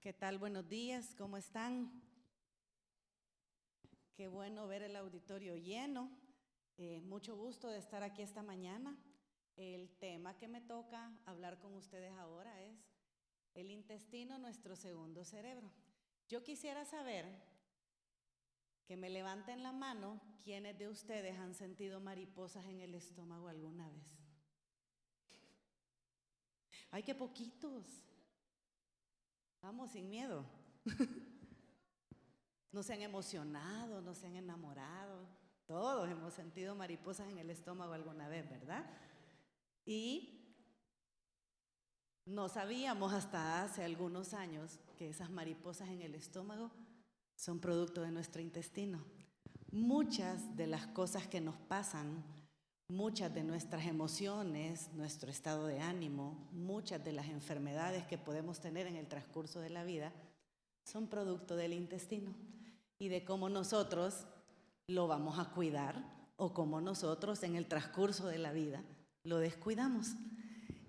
¿Qué tal? Buenos días, ¿cómo están? Qué bueno ver el auditorio lleno. Mucho gusto de estar aquí esta mañana. El tema que me toca hablar con ustedes ahora es el intestino, nuestro segundo cerebro. Yo quisiera saber, que me levanten la mano, ¿quiénes de ustedes han sentido mariposas en el estómago alguna vez? ¡Ay, qué poquitos! Vamos, sin miedo. No se han emocionado, no se han enamorado. Todos hemos sentido mariposas en el estómago alguna vez, ¿verdad? Y no sabíamos hasta hace algunos años que esas mariposas en el estómago son producto de nuestro intestino. Muchas de las cosas que nos pasan, muchas de nuestras emociones, nuestro estado de ánimo, muchas de las enfermedades que podemos tener en el transcurso de la vida son producto del intestino y de cómo nosotros lo vamos a cuidar o cómo nosotros en el transcurso de la vida lo descuidamos.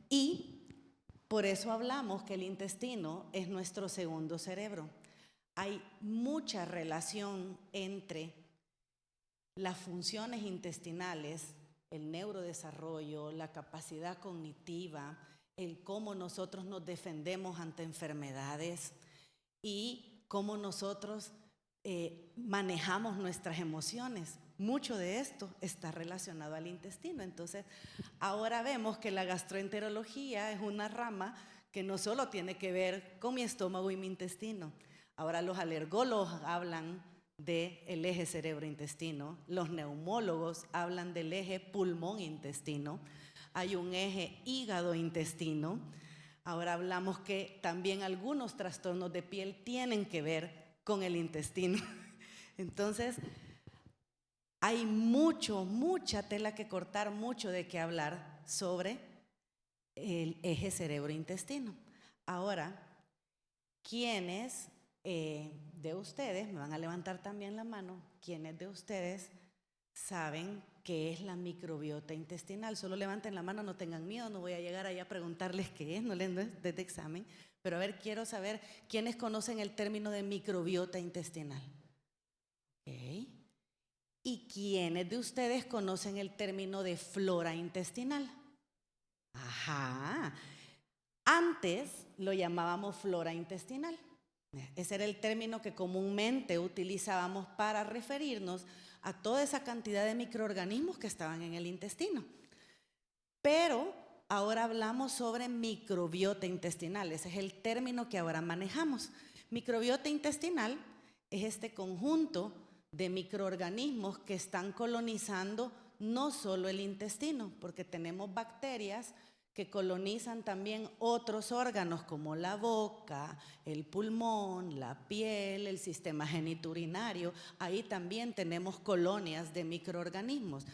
Y por eso hablamos que el intestino es nuestro segundo cerebro. Hay mucha relación entre las funciones intestinales, el neurodesarrollo, la capacidad cognitiva, el cómo nosotros nos defendemos ante enfermedades y cómo nosotros manejamos nuestras emociones. Mucho de esto está relacionado al intestino. Entonces, ahora vemos que la gastroenterología es una rama que no solo tiene que ver con mi estómago y mi intestino. Ahora los alergólogos hablan del eje cerebro-intestino, los neumólogos hablan del eje pulmón-intestino, hay un eje hígado-intestino. Ahora hablamos que también algunos trastornos de piel tienen que ver con el intestino. Entonces, hay mucha tela que cortar, mucho de qué hablar sobre el eje cerebro-intestino. Ahora, ¿quiénes de ustedes, me van a levantar también la mano, quiénes de ustedes saben qué es la microbiota intestinal? Solo levanten la mano, no tengan miedo, no voy a llegar ahí a preguntarles qué es, no les desde examen. Pero a ver, quiero saber quiénes conocen el término de microbiota intestinal. Okay. ¿Y quiénes de ustedes conocen el término de flora intestinal? Ajá. Antes lo llamábamos flora intestinal. Ese era el término que comúnmente utilizábamos para referirnos a toda esa cantidad de microorganismos que estaban en el intestino. Pero ahora hablamos sobre microbiota intestinal. Ese es el término que ahora manejamos. Microbiota intestinal es este conjunto de microorganismos que están colonizando no solo el intestino, porque tenemos bacterias que colonizan también otros órganos como la boca, el pulmón, la piel, el sistema genitourinario. Ahí también tenemos colonias de microorganismos,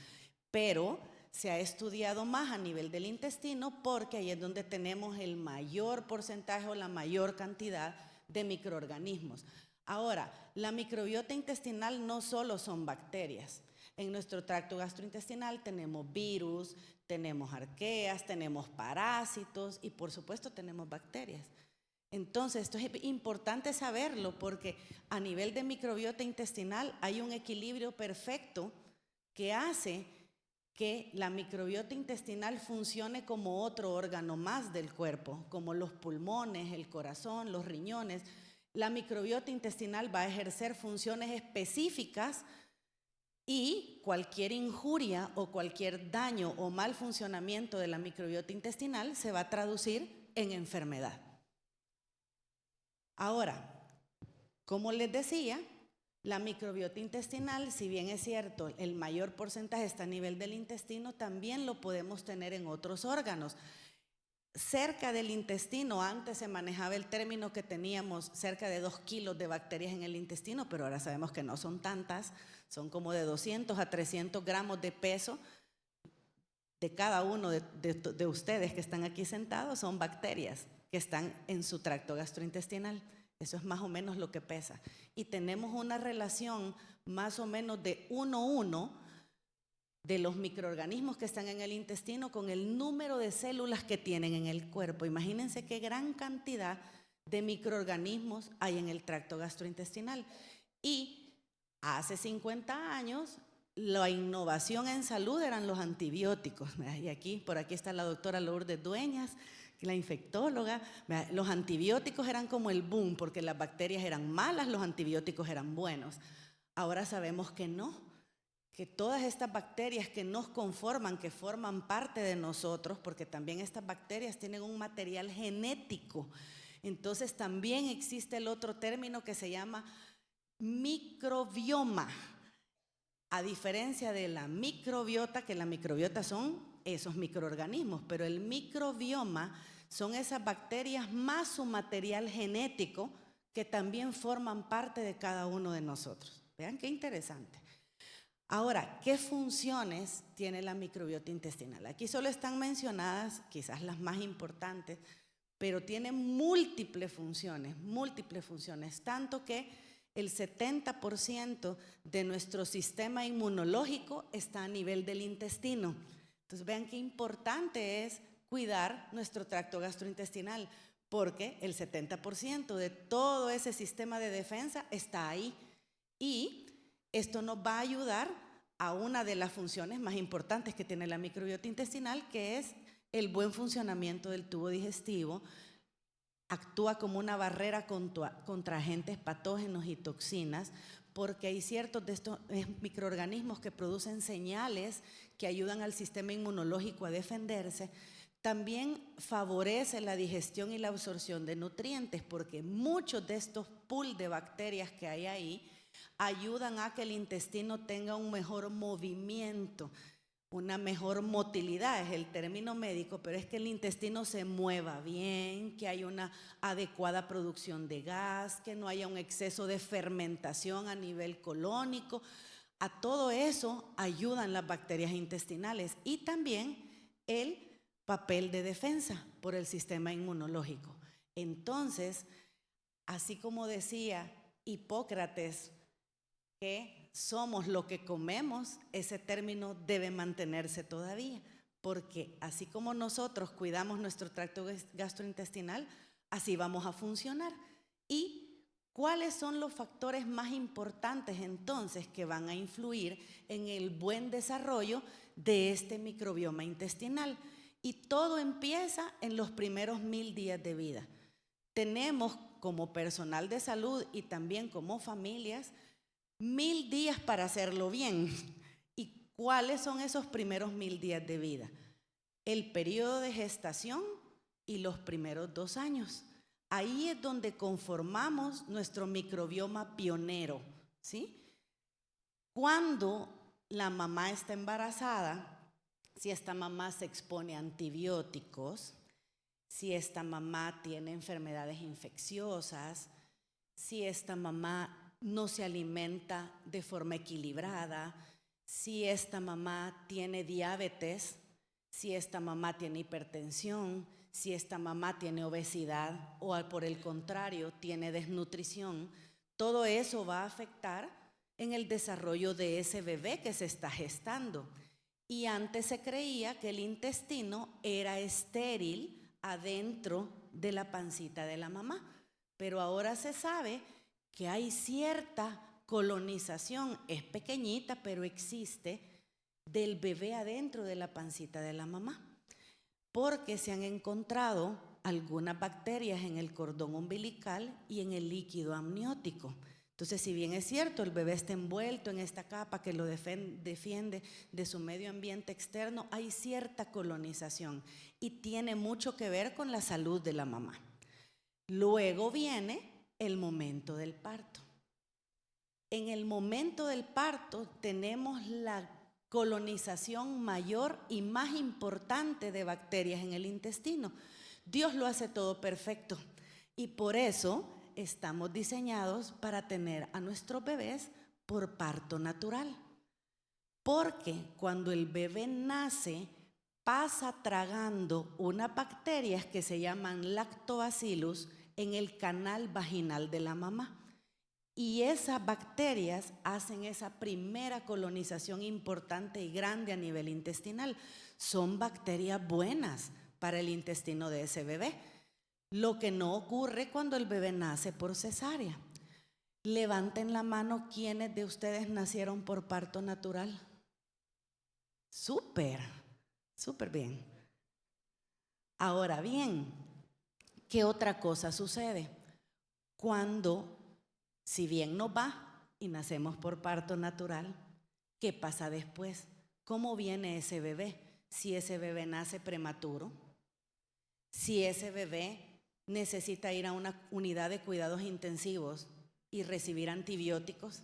pero se ha estudiado más a nivel del intestino porque ahí es donde tenemos el mayor porcentaje o la mayor cantidad de microorganismos. Ahora, la microbiota intestinal no solo son bacterias. En nuestro tracto gastrointestinal tenemos virus, tenemos arqueas, tenemos parásitos y por supuesto tenemos bacterias. Entonces, esto es importante saberlo porque a nivel de microbiota intestinal hay un equilibrio perfecto que hace que la microbiota intestinal funcione como otro órgano más del cuerpo, como los pulmones, el corazón, los riñones. La microbiota intestinal va a ejercer funciones específicas y cualquier injuria o cualquier daño o mal funcionamiento de la microbiota intestinal se va a traducir en enfermedad. Ahora, como les decía, la microbiota intestinal, si bien es cierto, el mayor porcentaje está a nivel del intestino, también lo podemos tener en otros órganos. Cerca del intestino, antes se manejaba el término que teníamos cerca de 2 kilos de bacterias en el intestino, pero ahora sabemos que no son tantas, son como de 200 a 300 gramos de peso de cada uno de ustedes que están aquí sentados, son bacterias que están en su tracto gastrointestinal. Eso es más o menos lo que pesa. Y tenemos una relación más o menos de 1:1 de los microorganismos que están en el intestino con el número de células que tienen en el cuerpo. Imagínense qué gran cantidad de microorganismos hay en el tracto gastrointestinal. Y hace 50 años la innovación en salud eran los antibióticos. Y por aquí está la doctora Lourdes Dueñas, la infectóloga. Los antibióticos eran como el boom, porque las bacterias eran malas, los antibióticos eran buenos. Ahora sabemos que no, que todas estas bacterias que nos conforman, que forman parte de nosotros, porque también estas bacterias tienen un material genético. Entonces también existe el otro término que se llama microbioma. A diferencia de la microbiota, que la microbiota son esos microorganismos, pero el microbioma son esas bacterias más su material genético que también forman parte de cada uno de nosotros. Vean qué interesante. Ahora, ¿qué funciones tiene la microbiota intestinal? Aquí solo están mencionadas quizás las más importantes, pero tiene múltiples funciones, tanto que el 70% de nuestro sistema inmunológico está a nivel del intestino. Entonces vean qué importante es cuidar nuestro tracto gastrointestinal, porque el 70% de todo ese sistema de defensa está ahí. Y esto nos va a ayudar a una de las funciones más importantes que tiene la microbiota intestinal, que es el buen funcionamiento del tubo digestivo. Actúa como una barrera contra agentes patógenos y toxinas, porque hay ciertos de estos microorganismos que producen señales que ayudan al sistema inmunológico a defenderse. También favorece la digestión y la absorción de nutrientes, porque muchos de estos pools de bacterias que hay ahí ayudan a que el intestino tenga un mejor movimiento, una mejor motilidad, es el término médico, pero es que el intestino se mueva bien, que haya una adecuada producción de gas, que no haya un exceso de fermentación a nivel colónico. A todo eso ayudan las bacterias intestinales y también el papel de defensa por el sistema inmunológico. Entonces, así como decía Hipócrates, que somos lo que comemos, ese término debe mantenerse todavía, porque así como nosotros cuidamos nuestro tracto gastrointestinal, así vamos a funcionar. ¿Y cuáles son los factores más importantes entonces que van a influir en el buen desarrollo de este microbioma intestinal? Y todo empieza en los primeros 1000 días de vida. Tenemos como personal de salud y también como familias 1000 días para hacerlo bien. ¿Y cuáles son esos primeros 1000 días de vida? El periodo de gestación y los primeros 2 años. Ahí es donde conformamos nuestro microbioma pionero, ¿sí? Cuando la mamá está embarazada, si esta mamá se expone a antibióticos, si esta mamá tiene enfermedades infecciosas, si esta mamá no se alimenta de forma equilibrada, si esta mamá tiene diabetes, si esta mamá tiene hipertensión, si esta mamá tiene obesidad o por el contrario tiene desnutrición, todo eso va a afectar en el desarrollo de ese bebé que se está gestando. Y antes se creía que el intestino era estéril adentro de la pancita de la mamá, pero ahora se sabe que hay cierta colonización, es pequeñita, pero existe, del bebé adentro de la pancita de la mamá, porque se han encontrado algunas bacterias en el cordón umbilical y en el líquido amniótico. Entonces, si bien es cierto, el bebé está envuelto en esta capa que lo defiende de su medio ambiente externo, hay cierta colonización y tiene mucho que ver con la salud de la mamá. Luego viene el momento del parto. En el momento del parto tenemos la colonización mayor y más importante de bacterias en el intestino. Dios lo hace todo perfecto y por eso estamos diseñados para tener a nuestros bebés por parto natural. Porque cuando el bebé nace, pasa tragando unas bacterias que se llaman lactobacillus en el canal vaginal de la mamá. Y esas bacterias hacen esa primera colonización importante y grande a nivel intestinal. Son bacterias buenas para el intestino de ese bebé. Lo que no ocurre cuando el bebé nace por cesárea. Levanten la mano quienes de ustedes nacieron por parto natural. Súper, súper bien. Ahora bien, ¿qué otra cosa sucede? Cuando, si bien nos va y nacemos por parto natural, ¿qué pasa después? ¿Cómo viene ese bebé? Si ese bebé nace prematuro, si ese bebé necesita ir a una unidad de cuidados intensivos y recibir antibióticos.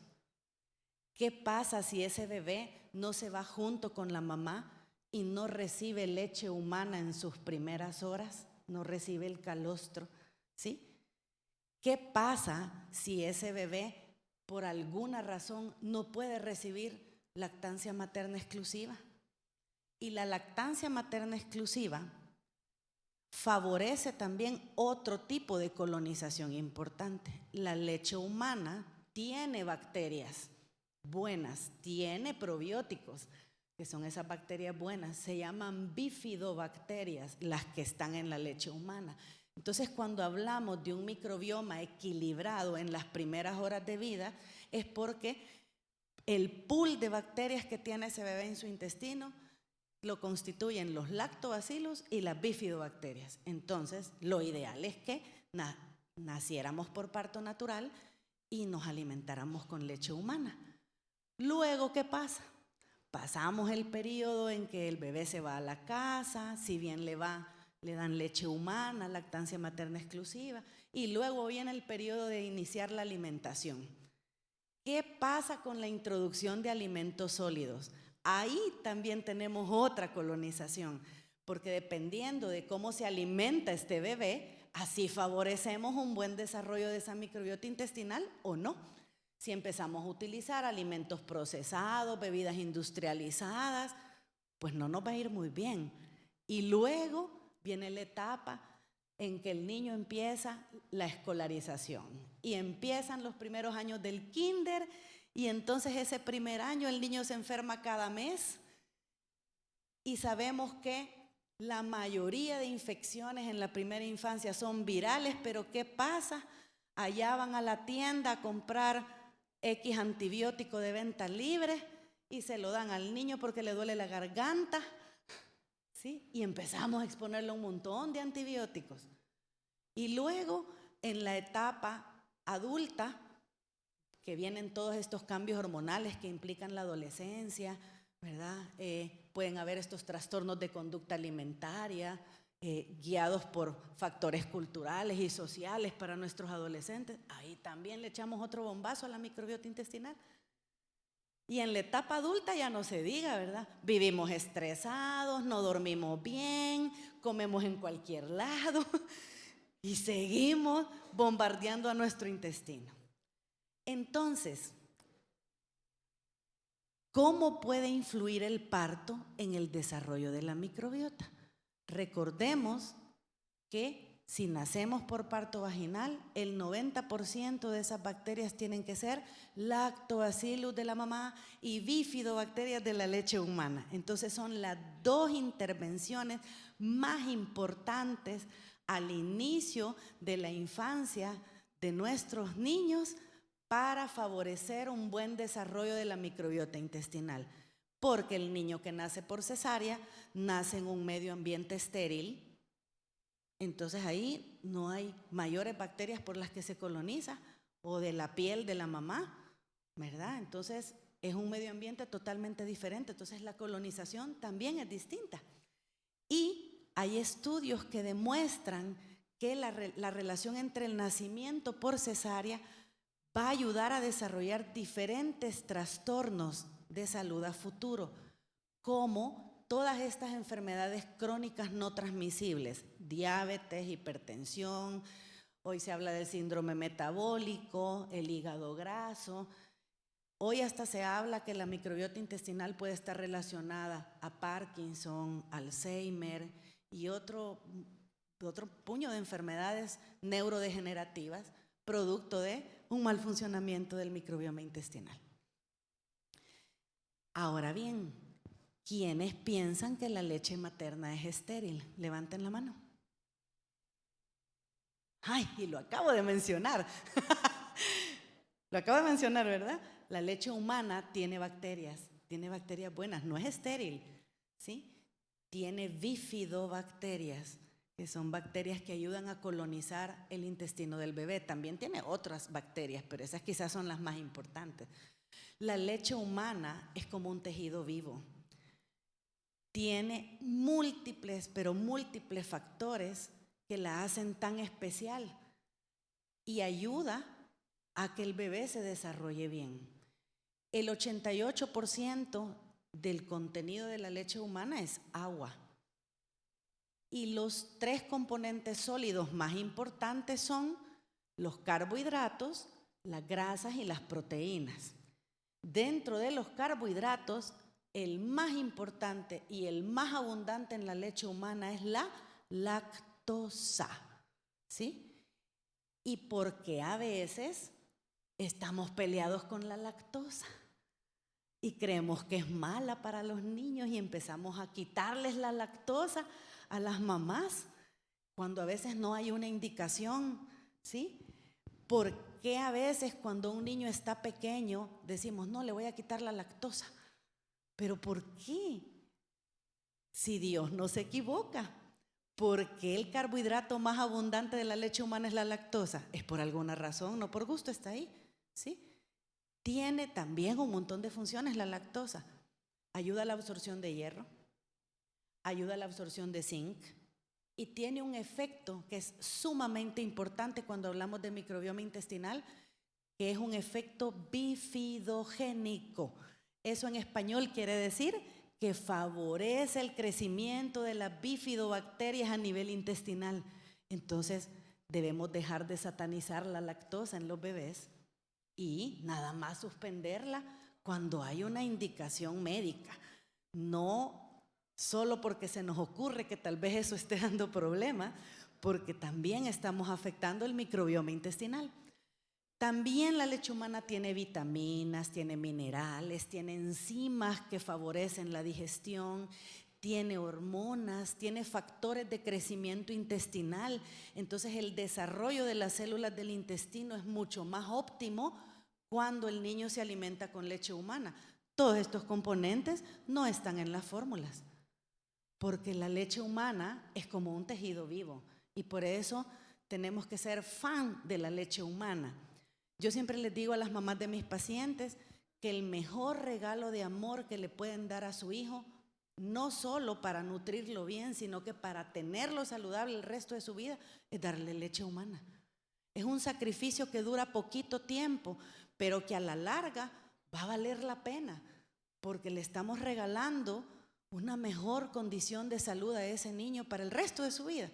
¿Qué pasa si ese bebé no se va junto con la mamá y no recibe leche humana en sus primeras horas? No recibe el calostro, ¿sí? ¿Qué pasa si ese bebé por alguna razón no puede recibir lactancia materna exclusiva? Y la lactancia materna exclusiva favorece también otro tipo de colonización importante. La leche humana tiene bacterias buenas, tiene probióticos, que son esas bacterias buenas, se llaman bifidobacterias, las que están en la leche humana. Entonces, cuando hablamos de un microbioma equilibrado en las primeras horas de vida, es porque el pool de bacterias que tiene ese bebé en su intestino lo constituyen los lactobacilos y las bifidobacterias. Entonces, lo ideal es que naciéramos por parto natural y nos alimentáramos con leche humana. Luego, ¿qué pasa? Pasamos el periodo en que el bebé se va a la casa, si bien le dan leche humana, lactancia materna exclusiva, y luego viene el periodo de iniciar la alimentación. ¿Qué pasa con la introducción de alimentos sólidos? Ahí también tenemos otra colonización, porque dependiendo de cómo se alimenta este bebé, así favorecemos un buen desarrollo de esa microbiota intestinal o no. Si empezamos a utilizar alimentos procesados, bebidas industrializadas, pues no nos va a ir muy bien. Y luego viene la etapa en que el niño empieza la escolarización y empiezan los primeros años del kinder. Y entonces ese primer año el niño se enferma cada mes y sabemos que la mayoría de infecciones en la primera infancia son virales, pero ¿qué pasa? Allá van a la tienda a comprar X antibiótico de venta libre y se lo dan al niño porque le duele la garganta, ¿sí? Y empezamos a exponerle un montón de antibióticos. Y luego en la etapa adulta, que vienen todos estos cambios hormonales que implican la adolescencia, ¿verdad? Pueden haber estos trastornos de conducta alimentaria, guiados por factores culturales y sociales para nuestros adolescentes. Ahí también le echamos otro bombazo a la microbiota intestinal. Y en la etapa adulta ya no se diga, ¿verdad? Vivimos estresados, no dormimos bien, comemos en cualquier lado y seguimos bombardeando a nuestro intestino. Entonces, ¿cómo puede influir el parto en el desarrollo de la microbiota? Recordemos que si nacemos por parto vaginal, el 90% de esas bacterias tienen que ser lactobacillus de la mamá y bifidobacterias de la leche humana. Entonces son las dos intervenciones más importantes al inicio de la infancia de nuestros niños para favorecer un buen desarrollo de la microbiota intestinal. Porque el niño que nace por cesárea nace en un medio ambiente estéril. Entonces ahí no hay mayores bacterias por las que se coloniza o de la piel de la mamá, ¿verdad? Entonces es un medio ambiente totalmente diferente. Entonces la colonización también es distinta. Y hay estudios que demuestran que la relación entre el nacimiento por cesárea va a ayudar a desarrollar diferentes trastornos de salud a futuro, como todas estas enfermedades crónicas no transmisibles, diabetes, hipertensión, hoy se habla del síndrome metabólico, el hígado graso. Hoy hasta se habla que la microbiota intestinal puede estar relacionada a Parkinson, Alzheimer y otro puño de enfermedades neurodegenerativas, producto de un mal funcionamiento del microbioma intestinal. Ahora bien, ¿quiénes piensan que la leche materna es estéril? Levanten la mano. Ay, y lo acabo de mencionar. Lo acabo de mencionar, ¿verdad? La leche humana tiene bacterias buenas, no es estéril, ¿sí? Tiene bifidobacterias, que son bacterias que ayudan a colonizar el intestino del bebé. También tiene otras bacterias, pero esas quizás son las más importantes. La leche humana es como un tejido vivo. Tiene múltiples, pero múltiples factores que la hacen tan especial y ayuda a que el bebé se desarrolle bien. El 88% del contenido de la leche humana es agua. Y los 3 componentes sólidos más importantes son los carbohidratos, las grasas y las proteínas. Dentro de los carbohidratos, el más importante y el más abundante en la leche humana es la lactosa, ¿sí? Y porque a veces estamos peleados con la lactosa y creemos que es mala para los niños y empezamos a quitarles la lactosa a las mamás cuando a veces no hay una indicación, ¿sí? ¿Por qué a veces cuando un niño está pequeño decimos, no, le voy a quitar la lactosa? ¿Pero por qué? Si Dios no se equivoca. ¿Por qué el carbohidrato más abundante de la leche humana es la lactosa? Es por alguna razón, no por gusto está ahí, ¿sí? Tiene también un montón de funciones la lactosa. Ayuda a la absorción de hierro, ayuda a la absorción de zinc y tiene un efecto que es sumamente importante cuando hablamos de microbioma intestinal, que es un efecto bifidogénico. Eso en español quiere decir que favorece el crecimiento de las bifidobacterias a nivel intestinal. Entonces, debemos dejar de satanizar la lactosa en los bebés y nada más suspenderla cuando hay una indicación médica. No solo porque se nos ocurre que tal vez eso esté dando problemas, porque también estamos afectando el microbioma intestinal. También la leche humana tiene vitaminas, tiene minerales, tiene enzimas que favorecen la digestión, tiene hormonas, tiene factores de crecimiento intestinal. Entonces el desarrollo de las células del intestino es mucho más óptimo cuando el niño se alimenta con leche humana. Todos estos componentes no están en las fórmulas, porque la leche humana es como un tejido vivo y por eso tenemos que ser fan de la leche humana. Yo siempre les digo a las mamás de mis pacientes que el mejor regalo de amor que le pueden dar a su hijo, no solo para nutrirlo bien, sino que para tenerlo saludable el resto de su vida, es darle leche humana. Es un sacrificio que dura poquito tiempo, pero que a la larga va a valer la pena, porque le estamos regalando una mejor condición de salud a ese niño para el resto de su vida.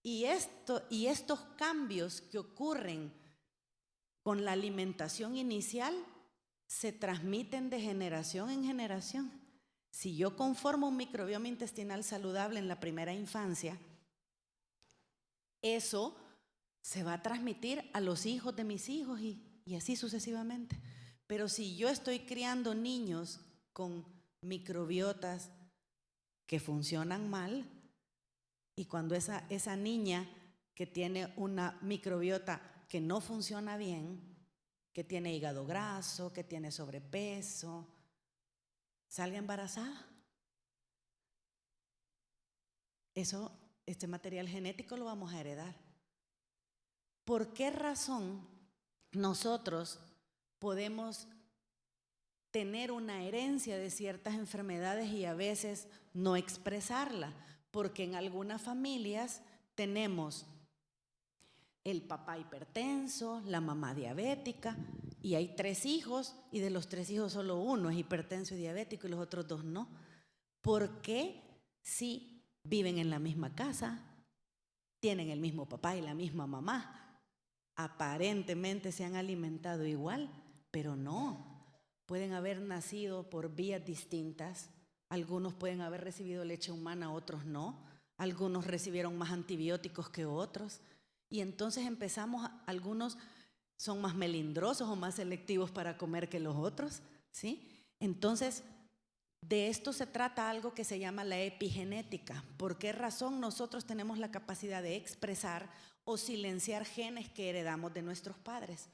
Y estos cambios que ocurren con la alimentación inicial se transmiten de generación en generación. Si yo conformo un microbioma intestinal saludable en la primera infancia, eso se va a transmitir a los hijos de mis hijos y así sucesivamente. Pero si yo estoy criando niños con microbiotas que funcionan mal, y cuando esa niña que tiene una microbiota que no funciona bien, que tiene hígado graso, que tiene sobrepeso, salga embarazada, este material genético lo vamos a heredar. ¿Por qué razón nosotros podemos tener una herencia de ciertas enfermedades y a veces no expresarla? Porque en algunas familias tenemos el papá hipertenso, la mamá diabética, y hay 3 hijos, y de los 3 hijos solo uno es hipertenso y diabético y los otros 2 no. ¿Por qué si viven en la misma casa, tienen el mismo papá y la misma mamá, aparentemente se han alimentado igual, pero no? Pueden haber nacido por vías distintas. Algunos pueden haber recibido leche humana, otros no. Algunos recibieron más antibióticos que otros. Y entonces algunos son más melindrosos o más selectivos para comer que los otros, ¿sí? Entonces, De esto se trata algo que se llama la epigenética. ¿Por qué razón nosotros tenemos la capacidad de expresar o silenciar genes que heredamos de nuestros padres?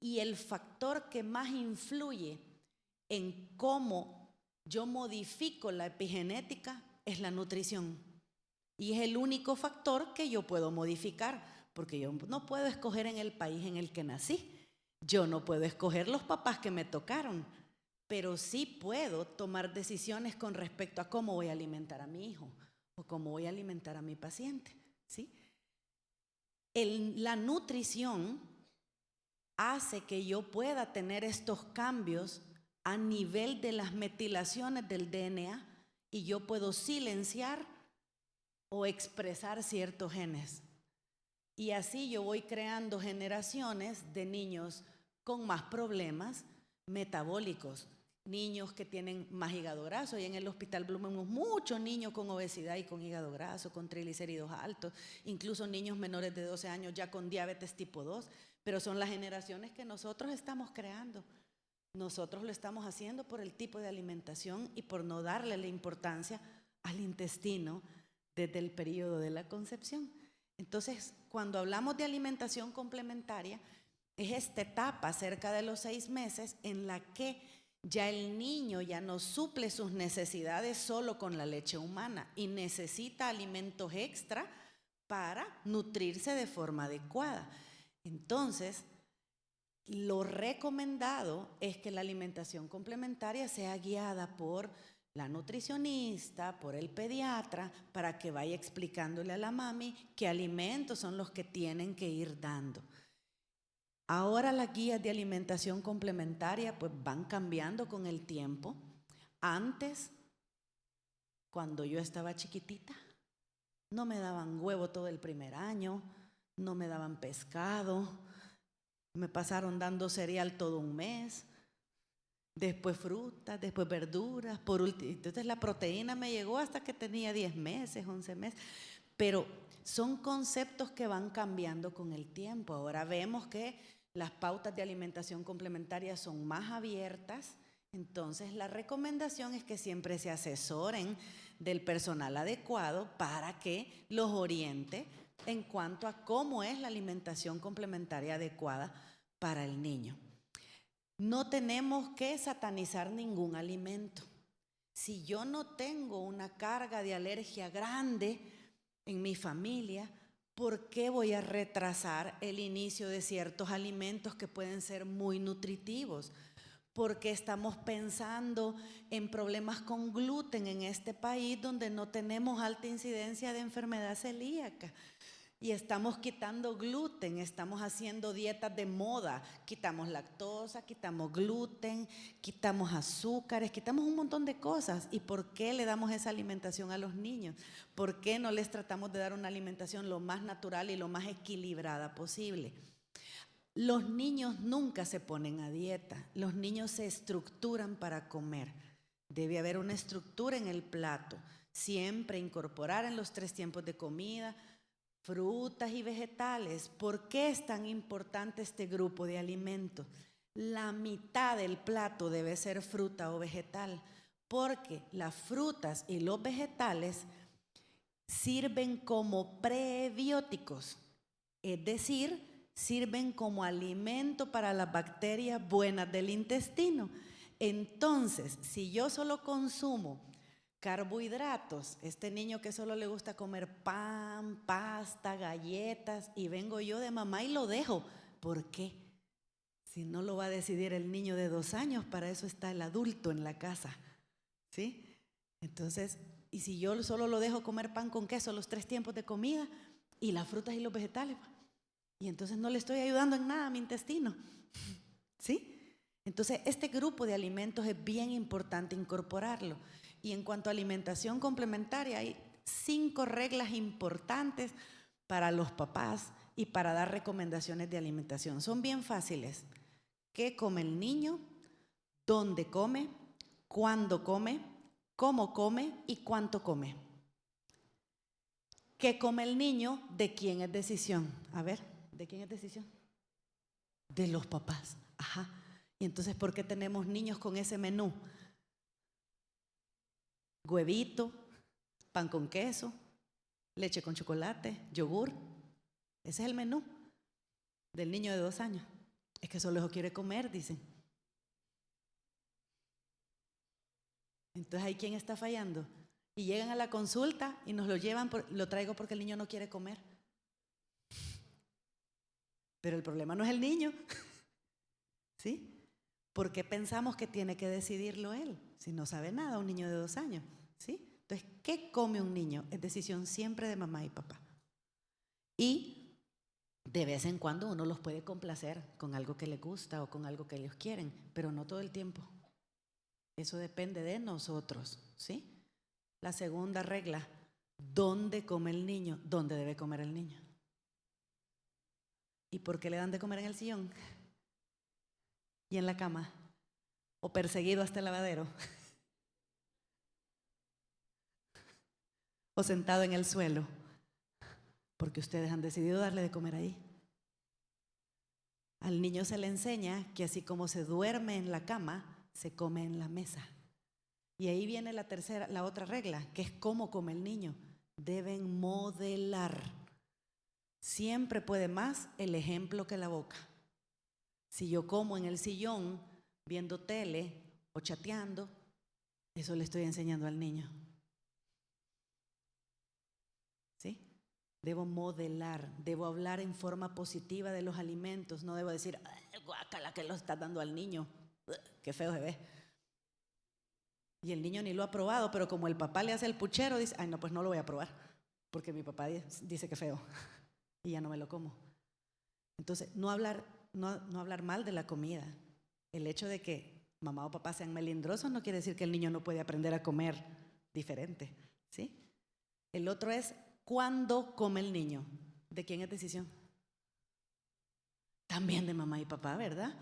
Y el factor que más influye en cómo yo modifico la epigenética es la nutrición. Y es el único factor que yo puedo modificar, porque yo no puedo escoger en el país en el que nací. Yo no puedo escoger los papás que me tocaron, pero sí puedo tomar decisiones con respecto a cómo voy a alimentar a mi hijo o cómo voy a alimentar a mi paciente, ¿sí? La nutrición hace que yo pueda tener estos cambios a nivel de las metilaciones del DNA y yo puedo silenciar o expresar ciertos genes. Y así yo voy creando generaciones de niños con más problemas metabólicos, niños que tienen más hígado graso, y en el Hospital Bloom vemos muchos niños con obesidad y con hígado graso, con triglicéridos altos, incluso niños menores de 12 años ya con diabetes tipo 2, pero son las generaciones que nosotros estamos creando. Nosotros lo estamos haciendo por el tipo de alimentación y por no darle la importancia al intestino desde el periodo de la concepción. Entonces, cuando hablamos de alimentación complementaria, es esta etapa cerca de los 6 meses en la que ya el niño ya no suple sus necesidades solo con la leche humana y necesita alimentos extra para nutrirse de forma adecuada. Entonces, lo recomendado es que la alimentación complementaria sea guiada por la nutricionista, por el pediatra, para que vaya explicándole a la mami qué alimentos son los que tienen que ir dando. Ahora las guías de alimentación complementaria pues van cambiando con el tiempo. Antes, cuando yo estaba chiquitita, no me daban huevo todo el primer año, no me daban pescado, me pasaron dando cereal todo un mes, después frutas, después verduras, por último, entonces la proteína me llegó hasta que tenía 10 meses, 11 meses, pero son conceptos que van cambiando con el tiempo. Ahora vemos que las pautas de alimentación complementaria son más abiertas, entonces la recomendación es que siempre se asesoren del personal adecuado para que los oriente en cuanto a cómo es la alimentación complementaria adecuada para el niño. No tenemos que satanizar ningún alimento. Si yo no tengo una carga de alergia grande en mi familia, ¿por qué voy a retrasar el inicio de ciertos alimentos que pueden ser muy nutritivos? Porque estamos pensando en problemas con gluten en este país donde no tenemos alta incidencia de enfermedad celíaca. Y estamos quitando gluten, estamos haciendo dietas de moda, quitamos lactosa, quitamos gluten, quitamos azúcares, quitamos un montón de cosas. ¿Y por qué le damos esa alimentación a los niños? ¿Por qué no les tratamos de dar una alimentación lo más natural y lo más equilibrada posible? Los niños nunca se ponen a dieta, los niños se estructuran para comer. Debe haber una estructura en el plato, siempre incorporar en los 3 tiempos de comida frutas y vegetales. ¿Por qué es tan importante este grupo de alimentos? La mitad del plato debe ser fruta o vegetal, porque las frutas y los vegetales sirven como prebióticos, es decir, sirven como alimento para las bacterias buenas del intestino. Entonces, si yo solo consumo carbohidratos, este niño que solo le gusta comer pan, pasta, galletas, y vengo yo de mamá y lo dejo, ¿por qué? Si no lo va a decidir el niño de 2 años, para eso está el adulto en la casa, ¿sí? Entonces, y si yo solo lo dejo comer pan con queso los 3 tiempos de comida y las frutas y los vegetales, y entonces no le estoy ayudando en nada a mi intestino, ¿sí? Entonces, este grupo de alimentos es bien importante incorporarlo. Y en cuanto a alimentación complementaria, hay 5 reglas importantes para los papás y para dar recomendaciones de alimentación. Son bien fáciles. ¿Qué come el niño? ¿Dónde come? ¿Cuándo come? ¿Cómo come? ¿Y cuánto come? ¿Qué come el niño? ¿De quién es decisión? A ver, ¿de quién es decisión? De los papás. Ajá. Y entonces, ¿por qué tenemos niños con ese menú? huevito, pan con queso, leche con chocolate, yogur. Ese es el menú del niño de 2 años. Es que solo quiere comer, dicen. Entonces, ¿hay quién está fallando? Y llegan a la consulta y nos lo llevan, lo traigo porque el niño no quiere comer. Pero el problema no es el niño, ¿sí? ¿Por qué pensamos que tiene que decidirlo él? Si no sabe nada, un niño de 2 años, ¿sí? Entonces, ¿qué come un niño? Es decisión siempre de mamá y papá. Y de vez en cuando uno los puede complacer con algo que les gusta o con algo que ellos quieren, pero no todo el tiempo. Eso depende de nosotros, ¿sí? La segunda regla, ¿dónde come el niño? ¿Dónde debe comer el niño? ¿Y por qué le dan de comer en el sillón? ¿Y en la cama? ¿O perseguido hasta el lavadero? ¿O sentado en el suelo? Porque ustedes han decidido darle de comer ahí. Al niño se le enseña que así como se duerme en la cama, se come en la mesa. Y ahí viene la otra regla, que es cómo come el niño. Deben modelar. Siempre puede más el ejemplo que la boca. Si yo como en el sillón, viendo tele o chateando, eso le estoy enseñando al niño. ¿Sí? Debo modelar, debo hablar en forma positiva de los alimentos, no debo decir, guácala, que lo estás dando al niño, qué feo se ve. Y el niño ni lo ha probado, pero como el papá le hace el puchero, dice, ay no, pues no lo voy a probar, porque mi papá dice que feo, y ya no me lo como. Entonces, no hablar mal de la comida. El hecho de que mamá o papá sean melindrosos no quiere decir que el niño no puede aprender a comer diferente, ¿sí? El otro es, ¿cuándo come el niño? ¿De quién es decisión? También de mamá y papá, ¿verdad?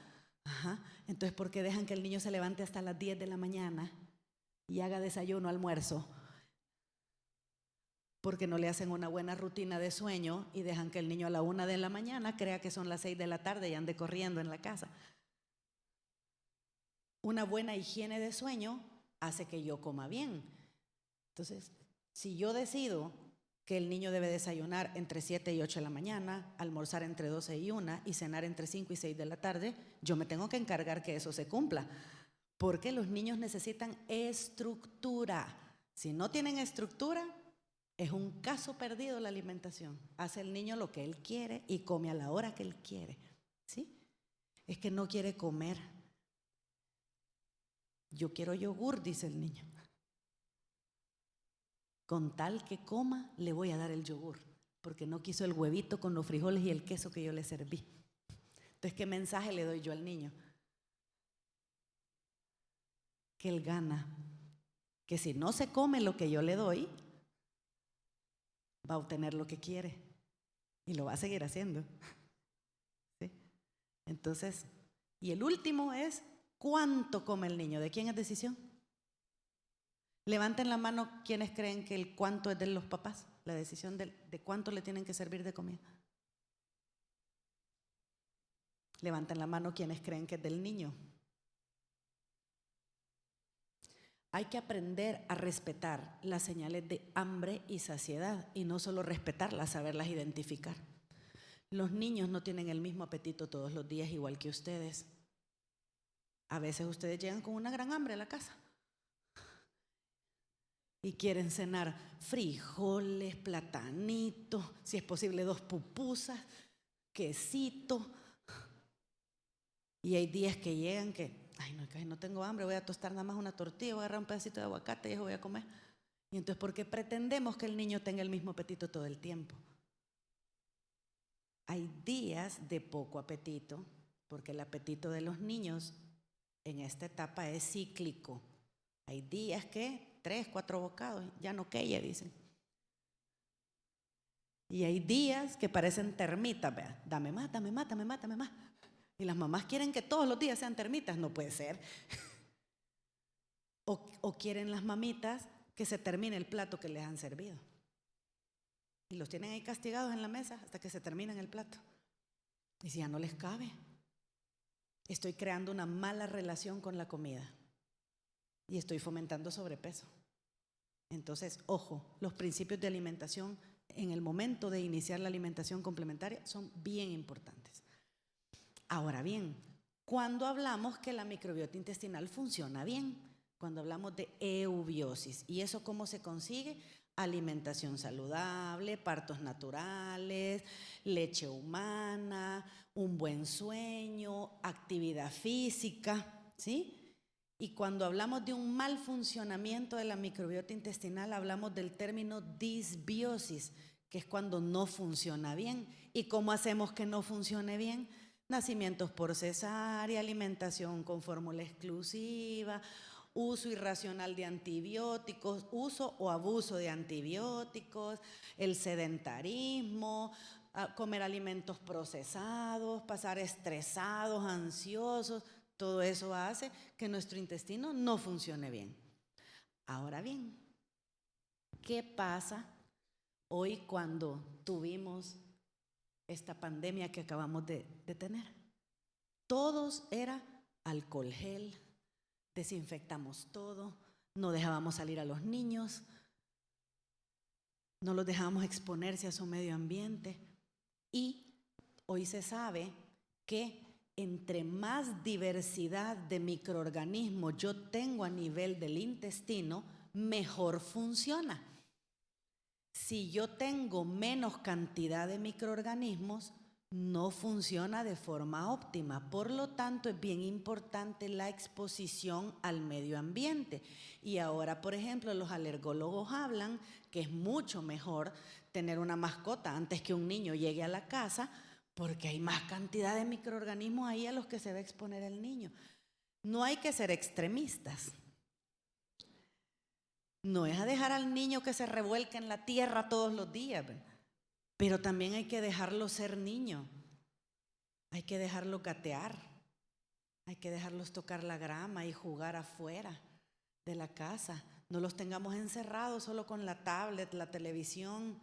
Ajá. Entonces, ¿por qué dejan que el niño se levante hasta las 10 de la mañana y haga desayuno, almuerzo? Porque no le hacen una buena rutina de sueño y dejan que el niño a la 1 de la mañana crea que son las 6 de la tarde y ande corriendo en la casa. Una buena higiene de sueño hace que yo coma bien. Entonces, si yo decido que el niño debe desayunar entre 7 y 8 de la mañana, almorzar entre 12 y 1 y cenar entre 5 y 6 de la tarde, yo me tengo que encargar que eso se cumpla. Porque los niños necesitan estructura. Si no tienen estructura, es un caso perdido la alimentación. Hace el niño lo que él quiere y come a la hora que él quiere. ¿Sí? Es que no quiere comer. Yo quiero yogur, dice el niño. Con tal que coma, le voy a dar el yogur, porque no quiso el huevito con los frijoles y el queso que yo le serví. Entonces, ¿qué mensaje le doy yo al niño? Que él gana, que si no se come lo que yo le doy, va a obtener lo que quiere y lo va a seguir haciendo. ¿Sí? Entonces, y el último es, ¿cuánto come el niño? ¿De quién es decisión? Levanten la mano quienes creen que el cuánto es de los papás, la decisión de cuánto le tienen que servir de comida. Levanten la mano quienes creen que es del niño. Hay que aprender a respetar las señales de hambre y saciedad y no solo respetarlas, saberlas identificar. Los niños no tienen el mismo apetito todos los días igual que ustedes. A veces ustedes llegan con una gran hambre a la casa y quieren cenar frijoles, platanitos, si es posible 2 pupusas, quesito. Y hay días que llegan que, ay no tengo hambre, voy a tostar nada más una tortilla, voy a agarrar un pedacito de aguacate y eso voy a comer. Y entonces, ¿por qué pretendemos que el niño tenga el mismo apetito todo el tiempo? Hay días de poco apetito, porque el apetito de los niños en esta etapa es cíclico. Hay días que 3, 4 bocados, ya no queye, dicen. Y hay días que parecen termitas, ¿verdad? Dame más, dame más, dame más, dame más. Y las mamás quieren que todos los días sean termitas, no puede ser. O quieren las mamitas que se termine el plato que les han servido. Y los tienen ahí castigados en la mesa hasta que se terminen el plato. Y si ya no les cabe, estoy creando una mala relación con la comida y estoy fomentando sobrepeso. Entonces, ojo, los principios de alimentación en el momento de iniciar la alimentación complementaria son bien importantes. Ahora bien, cuando hablamos que la microbiota intestinal funciona bien, cuando hablamos de eubiosis, ¿y eso cómo se consigue? Alimentación saludable, partos naturales, leche humana, un buen sueño, actividad física, ¿sí? Y cuando hablamos de un mal funcionamiento de la microbiota intestinal, hablamos del término disbiosis, que es cuando no funciona bien. ¿Y cómo hacemos que no funcione bien? Nacimientos por cesárea, alimentación con fórmula exclusiva, uso irracional de antibióticos, uso o abuso de antibióticos, el sedentarismo, comer alimentos procesados, pasar estresados, ansiosos. Todo eso hace que nuestro intestino no funcione bien. Ahora bien, ¿qué pasa hoy cuando tuvimos esta pandemia que acabamos de tener? Todos era alcohol gel, desinfectamos todo, no dejábamos salir a los niños, no los dejábamos exponerse a su medio ambiente. Y hoy se sabe que entre más diversidad de microorganismos yo tengo a nivel del intestino, mejor funciona. Si yo tengo menos cantidad de microorganismos, no funciona de forma óptima. Por lo tanto, es bien importante la exposición al medio ambiente. Y ahora, por ejemplo, los alergólogos hablan que es mucho mejor tener una mascota antes que un niño llegue a la casa, porque hay más cantidad de microorganismos ahí a los que se va a exponer el niño. No hay que ser extremistas. No es a dejar al niño que se revuelque en la tierra todos los días, pero también hay que dejarlo ser niño. Hay que dejarlo gatear. Hay que dejarlos tocar la grama y jugar afuera de la casa. No los tengamos encerrados solo con la tablet, la televisión.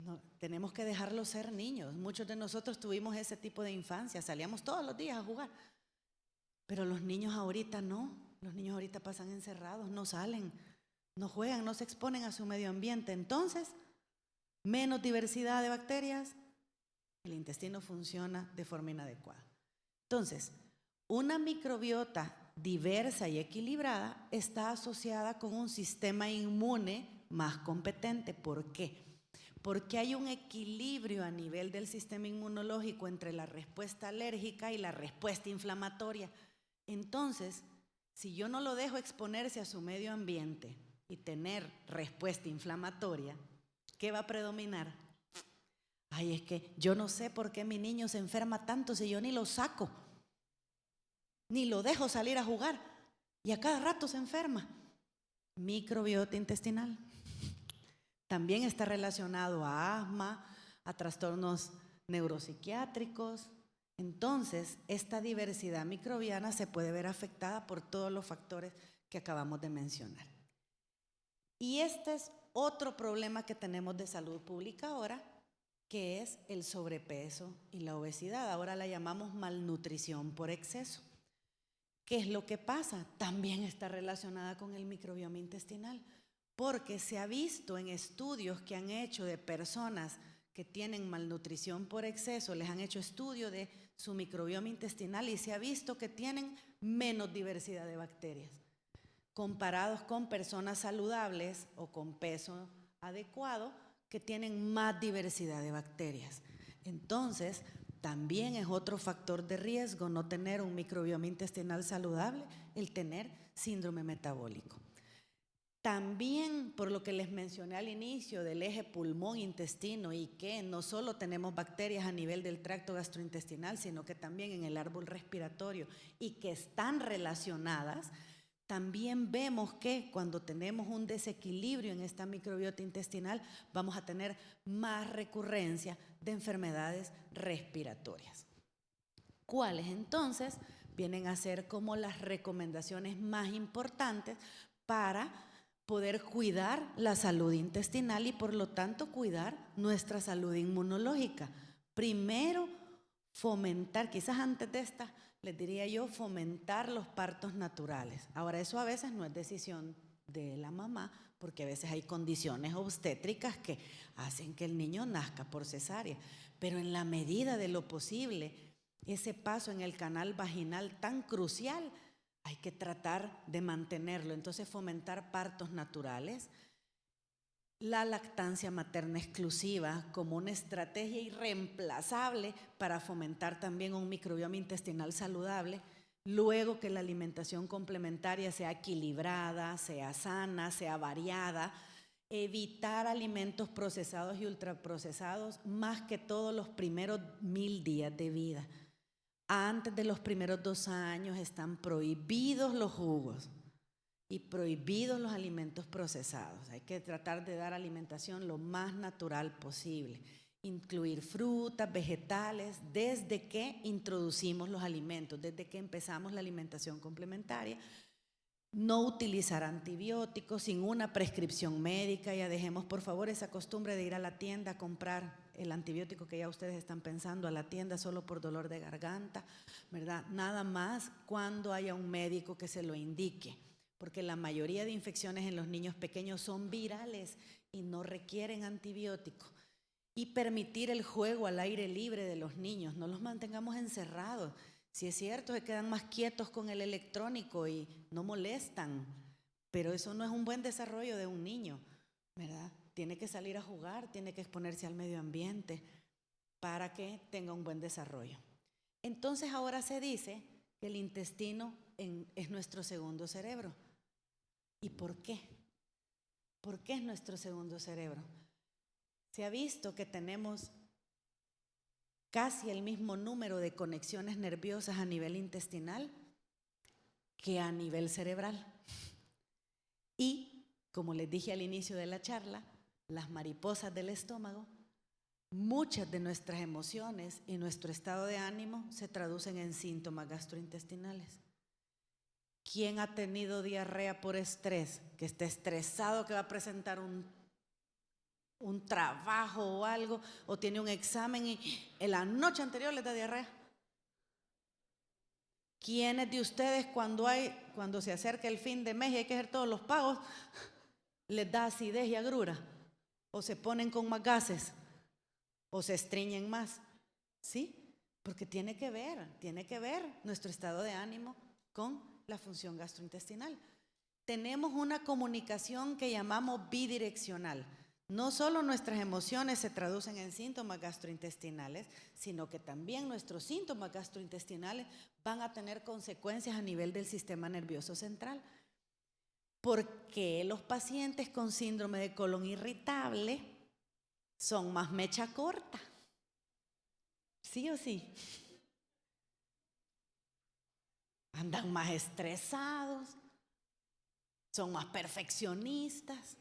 No, tenemos que dejarlos ser niños. Muchos de nosotros tuvimos ese tipo de infancia, salíamos todos los días a jugar. Pero los niños ahorita no. Los niños ahorita pasan encerrados, no salen, no juegan, no se exponen a su medio ambiente. Entonces, menos diversidad de bacterias, el intestino funciona de forma inadecuada. Entonces, una microbiota diversa y equilibrada está asociada con un sistema inmune más competente. ¿Por qué? Porque hay un equilibrio a nivel del sistema inmunológico entre la respuesta alérgica y la respuesta inflamatoria. Entonces, si yo no lo dejo exponerse a su medio ambiente y tener respuesta inflamatoria, ¿qué va a predominar? Ay, es que yo no sé por qué mi niño se enferma tanto si yo ni lo saco, ni lo dejo salir a jugar y a cada rato se enferma. Microbiota intestinal. También está relacionado a asma, a trastornos neuropsiquiátricos. Entonces, esta diversidad microbiana se puede ver afectada por todos los factores que acabamos de mencionar. Y este es otro problema que tenemos de salud pública ahora, que es el sobrepeso y la obesidad. Ahora la llamamos malnutrición por exceso. ¿Qué es lo que pasa? También está relacionada con el microbioma intestinal, porque se ha visto en estudios que han hecho de personas que tienen malnutrición por exceso, les han hecho estudio de su microbioma intestinal y se ha visto que tienen menos diversidad de bacterias, comparados con personas saludables o con peso adecuado que tienen más diversidad de bacterias. Entonces, también es otro factor de riesgo no tener un microbioma intestinal saludable, el tener síndrome metabólico. También, por lo que les mencioné al inicio del eje pulmón-intestino y que no solo tenemos bacterias a nivel del tracto gastrointestinal, sino que también en el árbol respiratorio y que están relacionadas, también vemos que cuando tenemos un desequilibrio en esta microbiota intestinal vamos a tener más recurrencia de enfermedades respiratorias. ¿Cuáles entonces vienen a ser como las recomendaciones más importantes para poder cuidar la salud intestinal y por lo tanto cuidar nuestra salud inmunológica? Primero, fomentar, quizás antes de esta les diría yo, fomentar los partos naturales. Ahora, eso a veces no es decisión de la mamá, porque a veces hay condiciones obstétricas que hacen que el niño nazca por cesárea, pero en la medida de lo posible, ese paso en el canal vaginal tan crucial, hay que tratar de mantenerlo. Entonces, fomentar partos naturales, la lactancia materna exclusiva como una estrategia irreemplazable para fomentar también un microbioma intestinal saludable, luego que la alimentación complementaria sea equilibrada, sea sana, sea variada, evitar alimentos procesados y ultraprocesados más que todos los primeros 1000 días de vida. Antes de los primeros 2 años están prohibidos los jugos y prohibidos los alimentos procesados. Hay que tratar de dar alimentación lo más natural posible. Incluir frutas, vegetales, desde que introducimos los alimentos, desde que empezamos la alimentación complementaria. No utilizar antibióticos sin una prescripción médica. Ya dejemos por favor esa costumbre de ir a la tienda a comprar el antibiótico que ya ustedes están pensando, a la tienda solo por dolor de garganta, ¿verdad? Nada más cuando haya un médico que se lo indique, porque la mayoría de infecciones en los niños pequeños son virales y no requieren antibióticos. Y permitir el juego al aire libre de los niños, no los mantengamos encerrados. Si es cierto, se quedan más quietos con el electrónico y no molestan, pero eso no es un buen desarrollo de un niño, ¿verdad? Tiene que salir a jugar, tiene que exponerse al medio ambiente para que tenga un buen desarrollo. Entonces ahora se dice que el intestino es nuestro segundo cerebro. ¿Y por qué? ¿Por qué es nuestro segundo cerebro? Se ha visto que tenemos casi el mismo número de conexiones nerviosas a nivel intestinal que a nivel cerebral. Y, como les dije al inicio de la charla, las mariposas del estómago, muchas de nuestras emociones y nuestro estado de ánimo se traducen en síntomas gastrointestinales. ¿Quién ha tenido diarrea por estrés? Que esté estresado, que va a presentar un trabajo o algo, o tiene un examen y en la noche anterior le da diarrea. ¿Quiénes de ustedes cuando se acerca el fin de mes y hay que hacer todos los pagos, les da acidez y agrura? ¿O se ponen con más gases? ¿O se estreñen más? ¿Sí? Porque tiene que ver nuestro estado de ánimo con la función gastrointestinal. Tenemos una comunicación que llamamos bidireccional. No solo nuestras emociones se traducen en síntomas gastrointestinales, sino que también nuestros síntomas gastrointestinales van a tener consecuencias a nivel del sistema nervioso central. ¿Por qué los pacientes con síndrome de colon irritable son más mecha corta? ¿Sí o sí? Andan más estresados, son más perfeccionistas.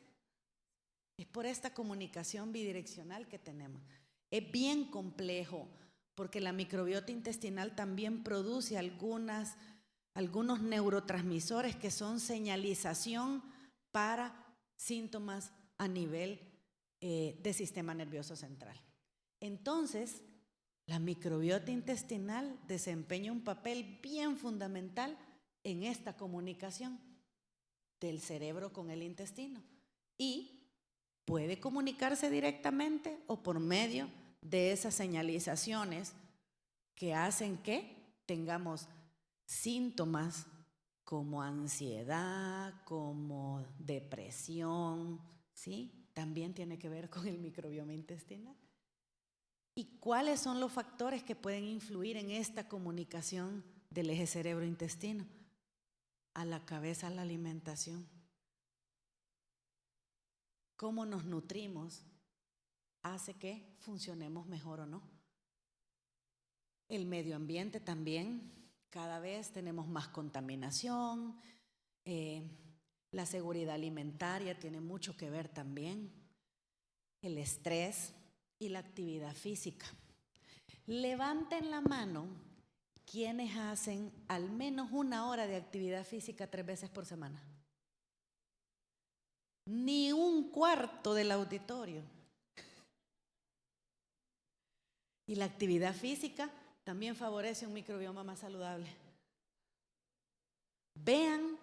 Es por esta comunicación bidireccional que tenemos. Es bien complejo porque la microbiota intestinal también produce algunos neurotransmisores que son señalización para síntomas a nivel del sistema nervioso central. Entonces, la microbiota intestinal desempeña un papel bien fundamental en esta comunicación del cerebro con el intestino y puede comunicarse directamente o por medio de esas señalizaciones que hacen que tengamos síntomas como ansiedad, como depresión, ¿sí? También tiene que ver con el microbioma intestinal. ¿Y cuáles son los factores que pueden influir en esta comunicación del eje cerebro-intestino? A la cabeza, la alimentación. Cómo nos nutrimos hace que funcionemos mejor o no. El medio ambiente también, cada vez tenemos más contaminación, la seguridad alimentaria tiene mucho que ver también, el estrés y la actividad física. Levanten la mano quienes hacen al menos 1 hora de actividad física 3 veces por semana. Ni un cuarto del auditorio. Y la actividad física también favorece un microbioma más saludable. Vean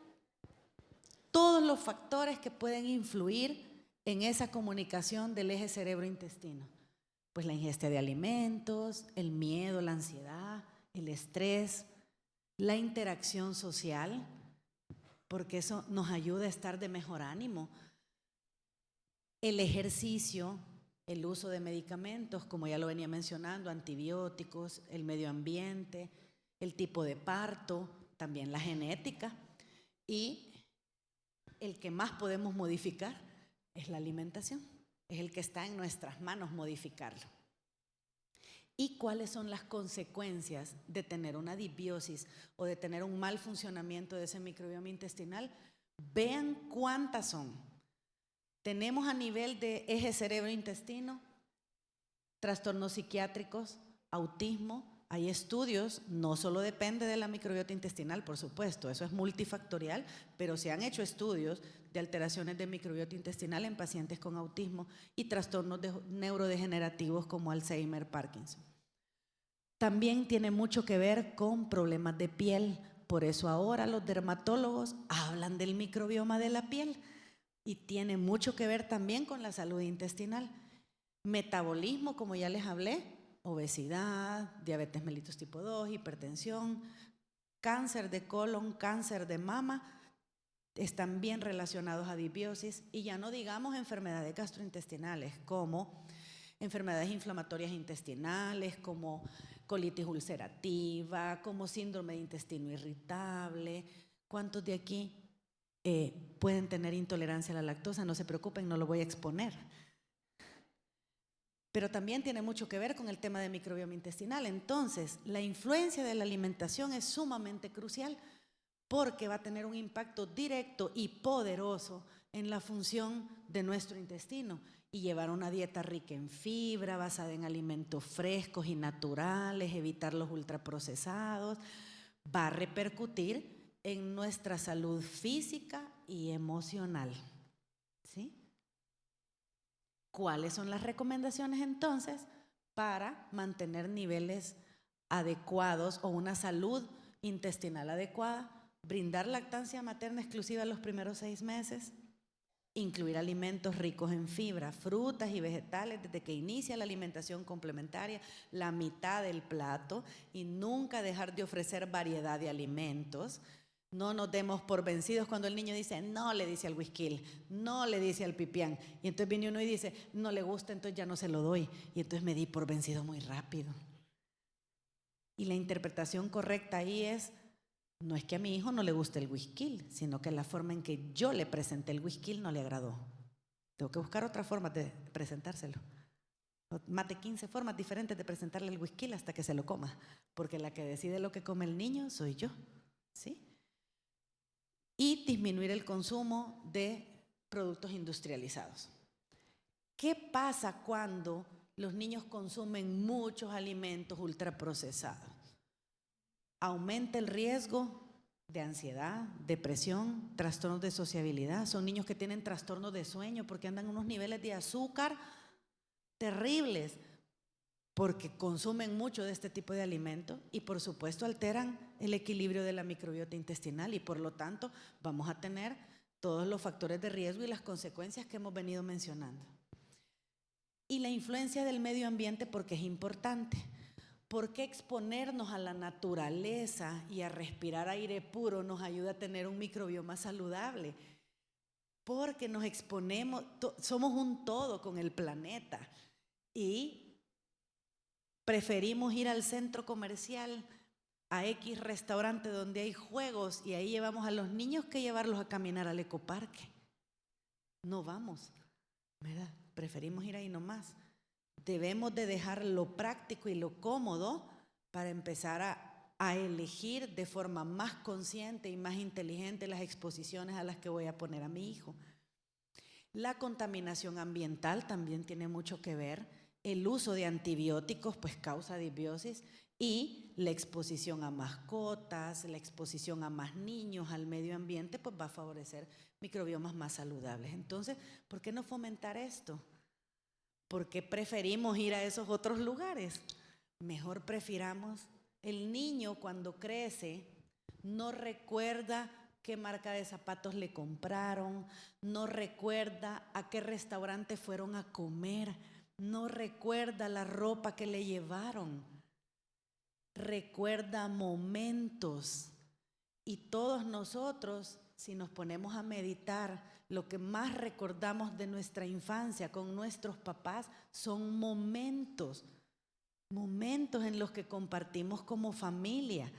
todos los factores que pueden influir en esa comunicación del eje cerebro-intestino. Pues la ingesta de alimentos, el miedo, la ansiedad, el estrés, la interacción social, porque eso nos ayuda a estar de mejor ánimo. El ejercicio, el uso de medicamentos, como ya lo venía mencionando, antibióticos, el medio ambiente, el tipo de parto, también la genética, y el que más podemos modificar es la alimentación, es el que está en nuestras manos modificarlo. ¿Y cuáles son las consecuencias de tener una disbiosis o de tener un mal funcionamiento de ese microbioma intestinal? Vean cuántas son. Tenemos a nivel de eje cerebro-intestino, trastornos psiquiátricos, autismo. Hay estudios, no solo depende de la microbiota intestinal, por supuesto, eso es multifactorial, pero se han hecho estudios de alteraciones de microbiota intestinal en pacientes con autismo y trastornos neurodegenerativos como Alzheimer, Parkinson. También tiene mucho que ver con problemas de piel, por eso ahora los dermatólogos hablan del microbioma de la piel y tiene mucho que ver también con la salud intestinal. Metabolismo, como ya les hablé, obesidad, diabetes mellitus tipo 2, hipertensión, cáncer de colon, cáncer de mama, están bien relacionados a disbiosis, y ya no digamos enfermedades gastrointestinales como enfermedades inflamatorias intestinales, como colitis ulcerativa, como síndrome de intestino irritable. ¿Cuántos de aquí pueden tener intolerancia a la lactosa? No se preocupen, no lo voy a exponer. Pero también tiene mucho que ver con el tema de microbioma intestinal. Entonces, la influencia de la alimentación es sumamente crucial porque va a tener un impacto directo y poderoso en la función de nuestro intestino. Y llevar una dieta rica en fibra, basada en alimentos frescos y naturales, evitar los ultraprocesados, va a repercutir en nuestra salud física y emocional. ¿Sí? ¿Cuáles son las recomendaciones entonces para mantener niveles adecuados o una salud intestinal adecuada? Brindar lactancia materna exclusiva los primeros 6 meses, incluir alimentos ricos en fibra, frutas y vegetales desde que inicia la alimentación complementaria, la mitad del plato, y nunca dejar de ofrecer variedad de alimentos. No nos demos por vencidos cuando el niño dice no, le dice al whisky, no le dice al pipián, y entonces viene uno y dice no le gusta, entonces ya no se lo doy, y entonces me di por vencido muy rápido. Y la interpretación correcta ahí es: no es que a mi hijo no le guste el whisky, sino que la forma en que yo le presenté el whisky no le agradó. Tengo que buscar otra forma de presentárselo. Más de 15 formas diferentes de presentarle el whisky hasta que se lo coma, porque la que decide lo que come el niño soy yo, ¿sí? Y disminuir el consumo de productos industrializados. ¿Qué pasa cuando los niños consumen muchos alimentos ultraprocesados? Aumenta el riesgo de ansiedad, depresión, trastornos de sociabilidad. Son niños que tienen trastornos de sueño porque andan en unos niveles de azúcar terribles porque consumen mucho de este tipo de alimentos, y por supuesto alteran el equilibrio de la microbiota intestinal, y por lo tanto vamos a tener todos los factores de riesgo y las consecuencias que hemos venido mencionando. Y la influencia del medio ambiente, porque es importante. ¿Por qué exponernos a la naturaleza y a respirar aire puro nos ayuda a tener un microbioma saludable? Porque nos exponemos, somos un todo con el planeta, y preferimos ir al centro comercial, a X restaurante donde hay juegos, y ahí llevamos a los niños que llevarlos a caminar al ecoparque. No vamos, ¿verdad? Preferimos ir ahí nomás. Debemos de dejar lo práctico y lo cómodo para empezar a elegir de forma más consciente y más inteligente las exposiciones a las que voy a poner a mi hijo. La contaminación ambiental también tiene mucho que ver. El uso de antibióticos pues causa disbiosis, y la exposición a mascotas, la exposición a más niños, al medio ambiente, pues va a favorecer microbiomas más saludables. Entonces, ¿por qué no fomentar esto? ¿Por qué preferimos ir a esos otros lugares? Mejor prefiramos. El niño cuando crece no recuerda qué marca de zapatos le compraron, no recuerda a qué restaurante fueron a comer, no recuerda la ropa que le llevaron, recuerda momentos. Y todos nosotros, si nos ponemos a meditar, lo que más recordamos de nuestra infancia con nuestros papás son momentos en los que compartimos como familia.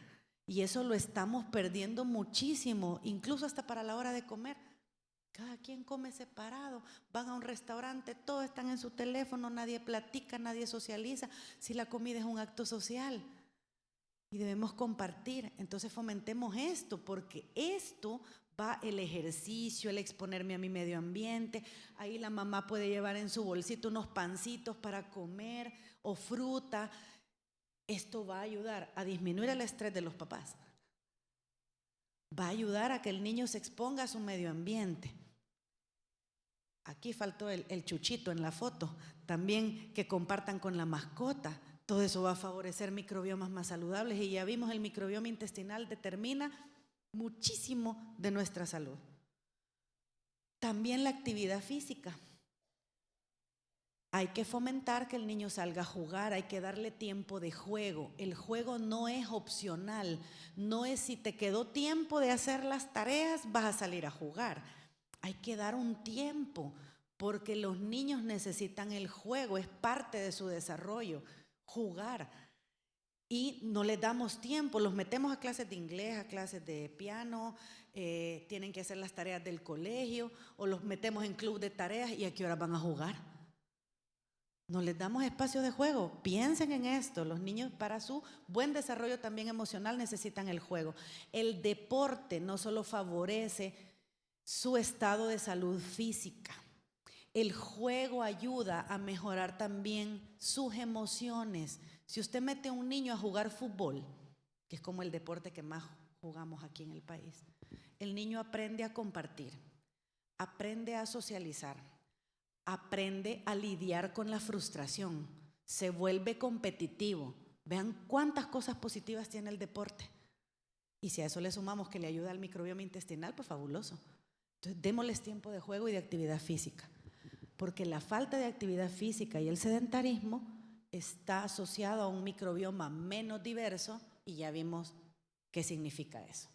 Y eso lo estamos perdiendo muchísimo, incluso hasta para la hora de comer. Cada quien come separado, van a un restaurante, todos están en su teléfono, nadie platica, nadie socializa. Si la comida es un acto social y debemos compartir, entonces fomentemos esto, porque esto va el ejercicio, el exponerme a mi medio ambiente. Ahí la mamá puede llevar en su bolsito unos pancitos para comer o fruta. Esto va a ayudar a disminuir el estrés de los papás. Va a ayudar a que el niño se exponga a su medio ambiente. Aquí faltó el chuchito en la foto. También que compartan con la mascota. Todo eso va a favorecer microbiomas más saludables. Y ya vimos, el microbioma intestinal determina muchísimo de nuestra salud. También la actividad física. Hay que fomentar que el niño salga a jugar, hay que darle tiempo de juego. El juego no es opcional, no es si te quedó tiempo de hacer las tareas, vas a salir a jugar. Hay que dar un tiempo, porque los niños necesitan el juego, es parte de su desarrollo, jugar. Y no les damos tiempo, los metemos a clases de inglés, a clases de piano, tienen que hacer las tareas del colegio, o los metemos en club de tareas, ¿y a qué hora van a jugar? No les damos espacio de juego. Piensen en esto. Los niños, para su buen desarrollo también emocional, necesitan el juego. El deporte no solo favorece su estado de salud física. El juego ayuda a mejorar también sus emociones. Si usted mete a un niño a jugar fútbol, que es como el deporte que más jugamos aquí en el país, el niño aprende a compartir, aprende a socializar, aprende a lidiar con la frustración, se vuelve competitivo. Vean cuántas cosas positivas tiene el deporte. Y si a eso le sumamos que le ayuda al microbioma intestinal, pues fabuloso. Entonces démosles tiempo de juego y de actividad física, porque la falta de actividad física y el sedentarismo está asociado a un microbioma menos diverso, y ya vimos qué significa eso.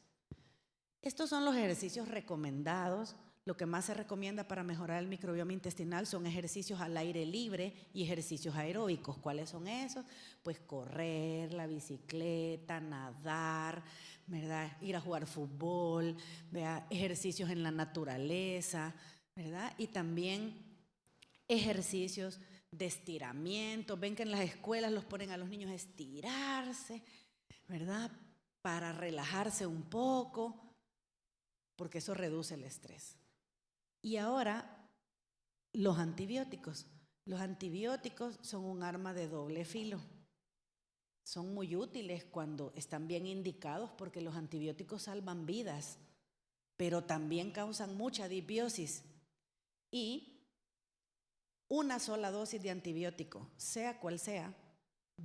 Estos son los ejercicios recomendados. Lo que más se recomienda para mejorar el microbioma intestinal son ejercicios al aire libre y ejercicios aeróbicos. ¿Cuáles son esos? Pues correr, la bicicleta, nadar, ¿verdad? Ir a jugar fútbol, ¿verdad? Ejercicios en la naturaleza, ¿verdad? Y también ejercicios de estiramiento. Ven que en las escuelas los ponen a los niños a estirarse, ¿verdad? Para relajarse un poco, porque eso reduce el estrés. Y ahora, los antibióticos. Los antibióticos son un arma de doble filo. Son muy útiles cuando están bien indicados, porque los antibióticos salvan vidas, pero también causan mucha disbiosis. Y una sola dosis de antibiótico, sea cual sea,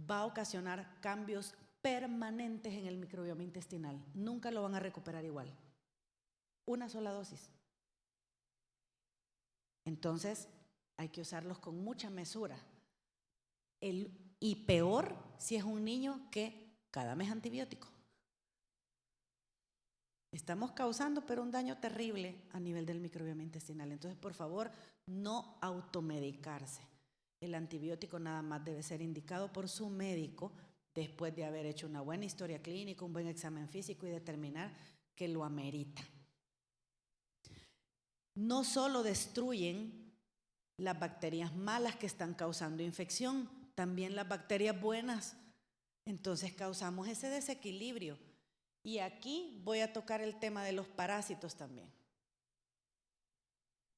va a ocasionar cambios permanentes en el microbioma intestinal. Nunca lo van a recuperar igual. Una sola dosis. Entonces, hay que usarlos con mucha mesura. Y peor si es un niño que cada mes antibiótico. Estamos causando, pero un daño terrible a nivel del microbioma intestinal. Entonces, por favor, no automedicarse. El antibiótico nada más debe ser indicado por su médico después de haber hecho una buena historia clínica, un buen examen físico y determinar que lo amerita. No solo destruyen las bacterias malas que están causando infección, también las bacterias buenas. Entonces causamos ese desequilibrio. Y aquí voy a tocar el tema de los parásitos también.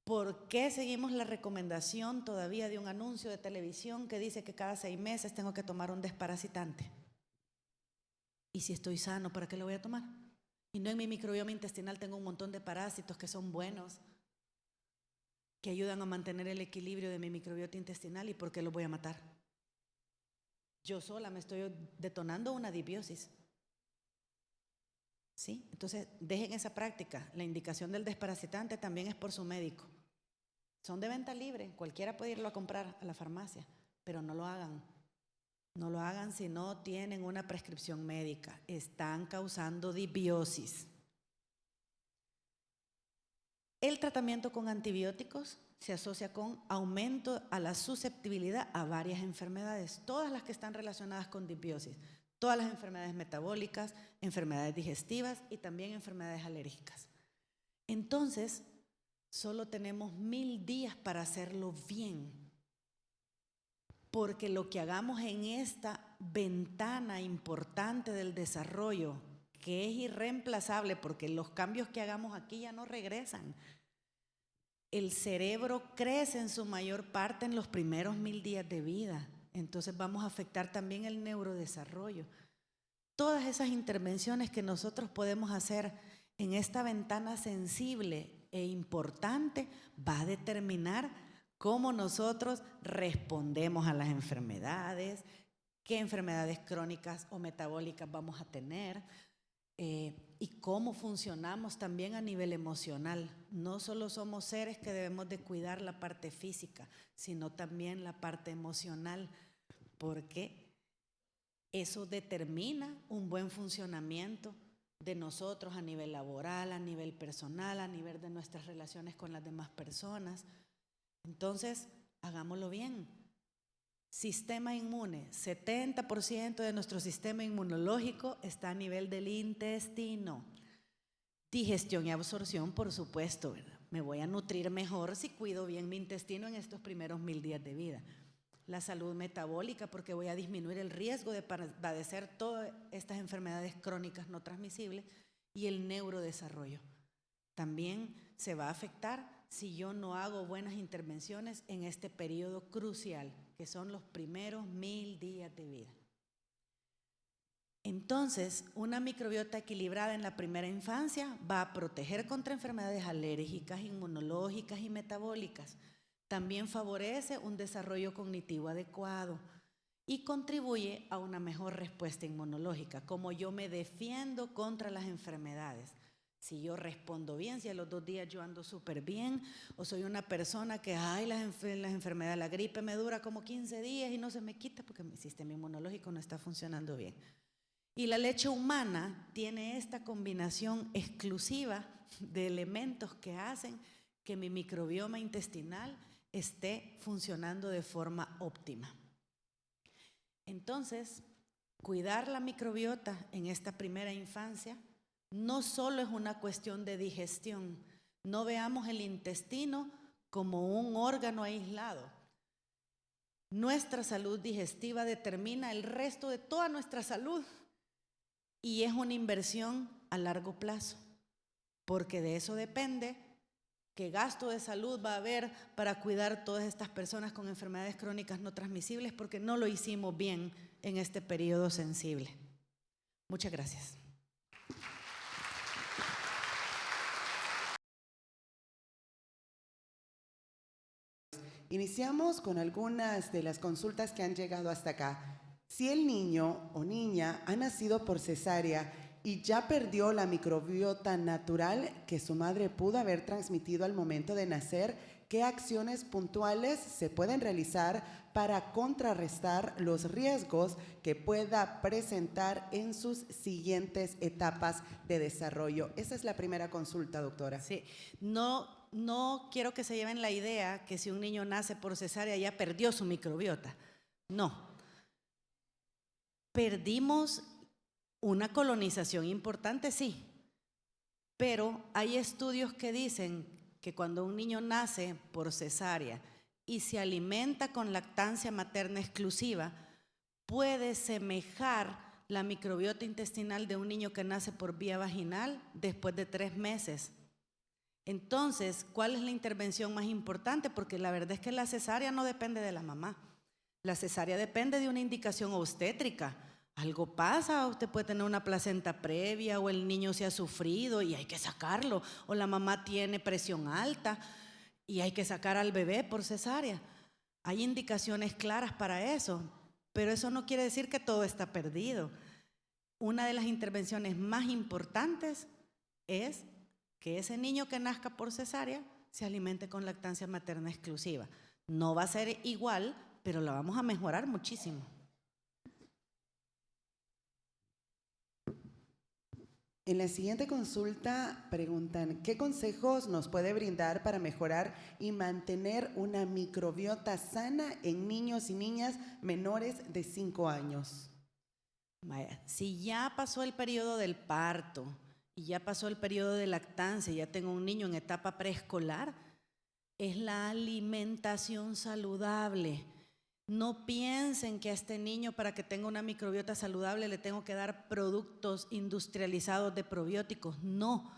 ¿Por qué seguimos la recomendación todavía de un anuncio de televisión que dice que cada 6 meses tengo que tomar un desparasitante? Y si estoy sano, ¿para qué lo voy a tomar? Y no, en mi microbioma intestinal tengo un montón de parásitos que son buenos, que ayudan a mantener el equilibrio de mi microbiota intestinal, ¿y por qué los voy a matar? Yo sola me estoy detonando una disbiosis. ¿sí? Entonces, dejen esa práctica. La indicación del desparasitante también es por su médico. Son de venta libre, cualquiera puede irlo a comprar a la farmacia, pero no lo hagan. No lo hagan si no tienen una prescripción médica. Están causando disbiosis. El tratamiento con antibióticos se asocia con aumento a la susceptibilidad a varias enfermedades, todas las que están relacionadas con disbiosis, todas las enfermedades metabólicas, enfermedades digestivas y también enfermedades alérgicas. Entonces, solo tenemos 1000 días para hacerlo bien, porque lo que hagamos en esta ventana importante del desarrollo, que es irreemplazable, porque los cambios que hagamos aquí ya no regresan. El cerebro crece en su mayor parte en los primeros 1000 días de vida, entonces vamos a afectar también el neurodesarrollo. Todas esas intervenciones que nosotros podemos hacer en esta ventana sensible e importante va a determinar cómo nosotros respondemos a las enfermedades, qué enfermedades crónicas o metabólicas vamos a tener y cómo funcionamos también a nivel emocional. No solo somos seres que debemos de cuidar la parte física, sino también la parte emocional, porque eso determina un buen funcionamiento de nosotros a nivel laboral, a nivel personal, a nivel de nuestras relaciones con las demás personas. Entonces, hagámoslo bien. Sistema inmune, 70% de nuestro sistema inmunológico está a nivel del intestino. Digestión y absorción, por supuesto, ¿verdad? Me voy a nutrir mejor si cuido bien mi intestino en estos primeros 1000 días de vida. La salud metabólica, porque voy a disminuir el riesgo de padecer todas estas enfermedades crónicas no transmisibles, y el neurodesarrollo. También se va a afectar si yo no hago buenas intervenciones en este periodo crucial, que son los primeros 1000 días de vida. Entonces, una microbiota equilibrada en la primera infancia va a proteger contra enfermedades alérgicas, inmunológicas y metabólicas. También favorece un desarrollo cognitivo adecuado y contribuye a una mejor respuesta inmunológica, como yo me defiendo contra las enfermedades. Si yo respondo bien, si a los 2 días yo ando súper bien, o soy una persona que, las enfermedades, la gripe me dura como 15 días y no se me quita porque mi sistema inmunológico no está funcionando bien. Y la leche humana tiene esta combinación exclusiva de elementos que hacen que mi microbioma intestinal esté funcionando de forma óptima. Entonces, cuidar la microbiota en esta primera infancia no solo es una cuestión de digestión. No veamos el intestino como un órgano aislado. Nuestra salud digestiva determina el resto de toda nuestra salud y es una inversión a largo plazo, porque de eso depende qué gasto de salud va a haber para cuidar todas estas personas con enfermedades crónicas no transmisibles, porque no lo hicimos bien en este periodo sensible. Muchas gracias. Iniciamos con algunas de las consultas que han llegado hasta acá. Si el niño o niña ha nacido por cesárea y ya perdió la microbiota natural que su madre pudo haber transmitido al momento de nacer, ¿qué acciones puntuales se pueden realizar para contrarrestar los riesgos que pueda presentar en sus siguientes etapas de desarrollo? Esa es la primera consulta, doctora. Sí, no quiero que se lleven la idea que si un niño nace por cesárea ya perdió su microbiota. No. Perdimos una colonización importante, sí, pero hay estudios que dicen que cuando un niño nace por cesárea y se alimenta con lactancia materna exclusiva, puede semejar la microbiota intestinal de un niño que nace por vía vaginal después de 3 meses. Entonces, ¿cuál es la intervención más importante? Porque la verdad es que la cesárea no depende de la mamá. La cesárea depende de una indicación obstétrica. Algo pasa, usted puede tener una placenta previa o el niño se ha sufrido y hay que sacarlo, o la mamá tiene presión alta y hay que sacar al bebé por cesárea. Hay indicaciones claras para eso, pero eso no quiere decir que todo está perdido. una de las intervenciones más importantes es que ese niño que nazca por cesárea se alimente con lactancia materna exclusiva. No va a ser igual, pero la vamos a mejorar muchísimo. En la siguiente consulta preguntan, ¿qué consejos nos puede brindar para mejorar y mantener una microbiota sana en niños y niñas menores de 5 años? Vaya, si ya pasó el periodo del parto y ya pasó el periodo de lactancia, ya tengo un niño en etapa preescolar, es la alimentación saludable. No piensen que a este niño, para que tenga una microbiota saludable, le tengo que dar productos industrializados de probióticos. No.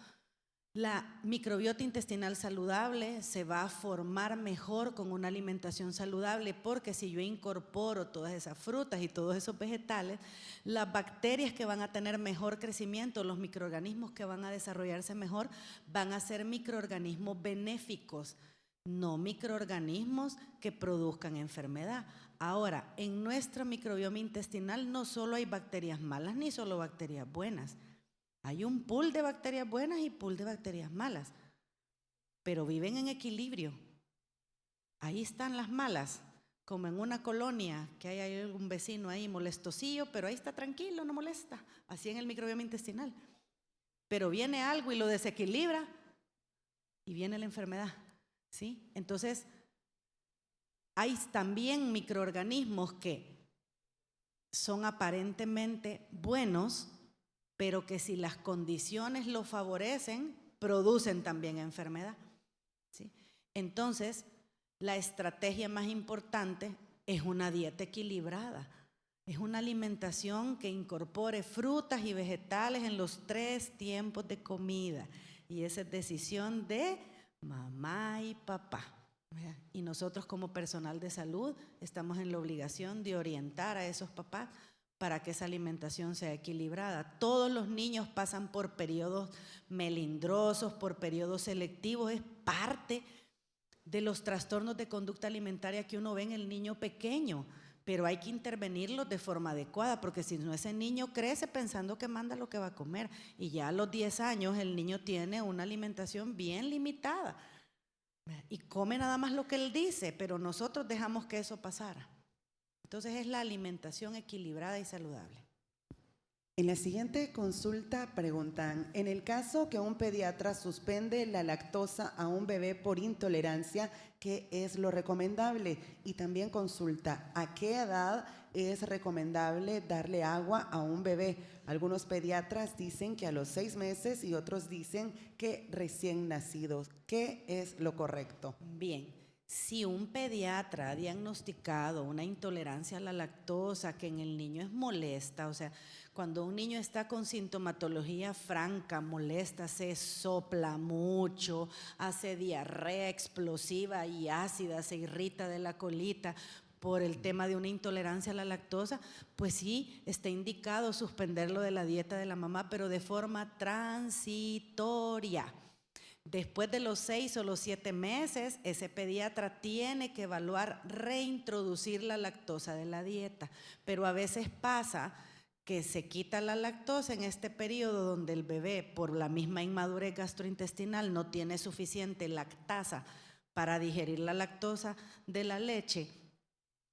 La microbiota intestinal saludable se va a formar mejor con una alimentación saludable, porque si yo incorporo todas esas frutas y todos esos vegetales, las bacterias que van a tener mejor crecimiento, los microorganismos que van a desarrollarse mejor, van a ser microorganismos benéficos, no microorganismos que produzcan enfermedad. Ahora, en nuestro microbioma intestinal no solo hay bacterias malas ni solo bacterias buenas. Hay un pool de bacterias buenas y pool de bacterias malas, pero viven en equilibrio. Ahí están las malas, como en una colonia que hay algún vecino ahí molestosillo, pero ahí está tranquilo, no molesta. Así en el microbioma intestinal. Pero viene algo y lo desequilibra y viene la enfermedad, ¿sí? Entonces, hay también microorganismos que son aparentemente buenos, pero que si las condiciones lo favorecen, producen también enfermedad, ¿sí? Entonces, la estrategia más importante es una dieta equilibrada, es una alimentación que incorpore frutas y vegetales en los 3 tiempos de comida, y esa es decisión de mamá y papá. Y nosotros como personal de salud estamos en la obligación de orientar a esos papás para que esa alimentación sea equilibrada. Todos los niños pasan por periodos melindrosos, por periodos selectivos, es parte de los trastornos de conducta alimentaria que uno ve en el niño pequeño, pero hay que intervenirlos de forma adecuada, porque si no, ese niño crece pensando que manda lo que va a comer, y ya a los 10 años el niño tiene una alimentación bien limitada y come nada más lo que él dice, pero nosotros dejamos que eso pasara. Entonces es la alimentación equilibrada y saludable. En la siguiente consulta preguntan, en el caso que un pediatra suspende la lactosa a un bebé por intolerancia, ¿qué es lo recomendable? Y también consulta, ¿a qué edad es recomendable darle agua a un bebé? Algunos pediatras dicen que a los 6 meses y otros dicen que recién nacidos. ¿Qué es lo correcto? Bien, si un pediatra ha diagnosticado una intolerancia a la lactosa que en el niño es molesta, o sea, cuando un niño está con sintomatología franca, molesta, se sopla mucho, hace diarrea explosiva y ácida, se irrita de la colita por el tema de una intolerancia a la lactosa, pues sí, está indicado suspenderlo de la dieta de la mamá, pero de forma transitoria. Después de los 6 o los 7 meses, ese pediatra tiene que evaluar reintroducir la lactosa de la dieta, pero a veces pasa que se quita la lactosa en este periodo donde el bebé, por la misma inmadurez gastrointestinal, no tiene suficiente lactasa para digerir la lactosa de la leche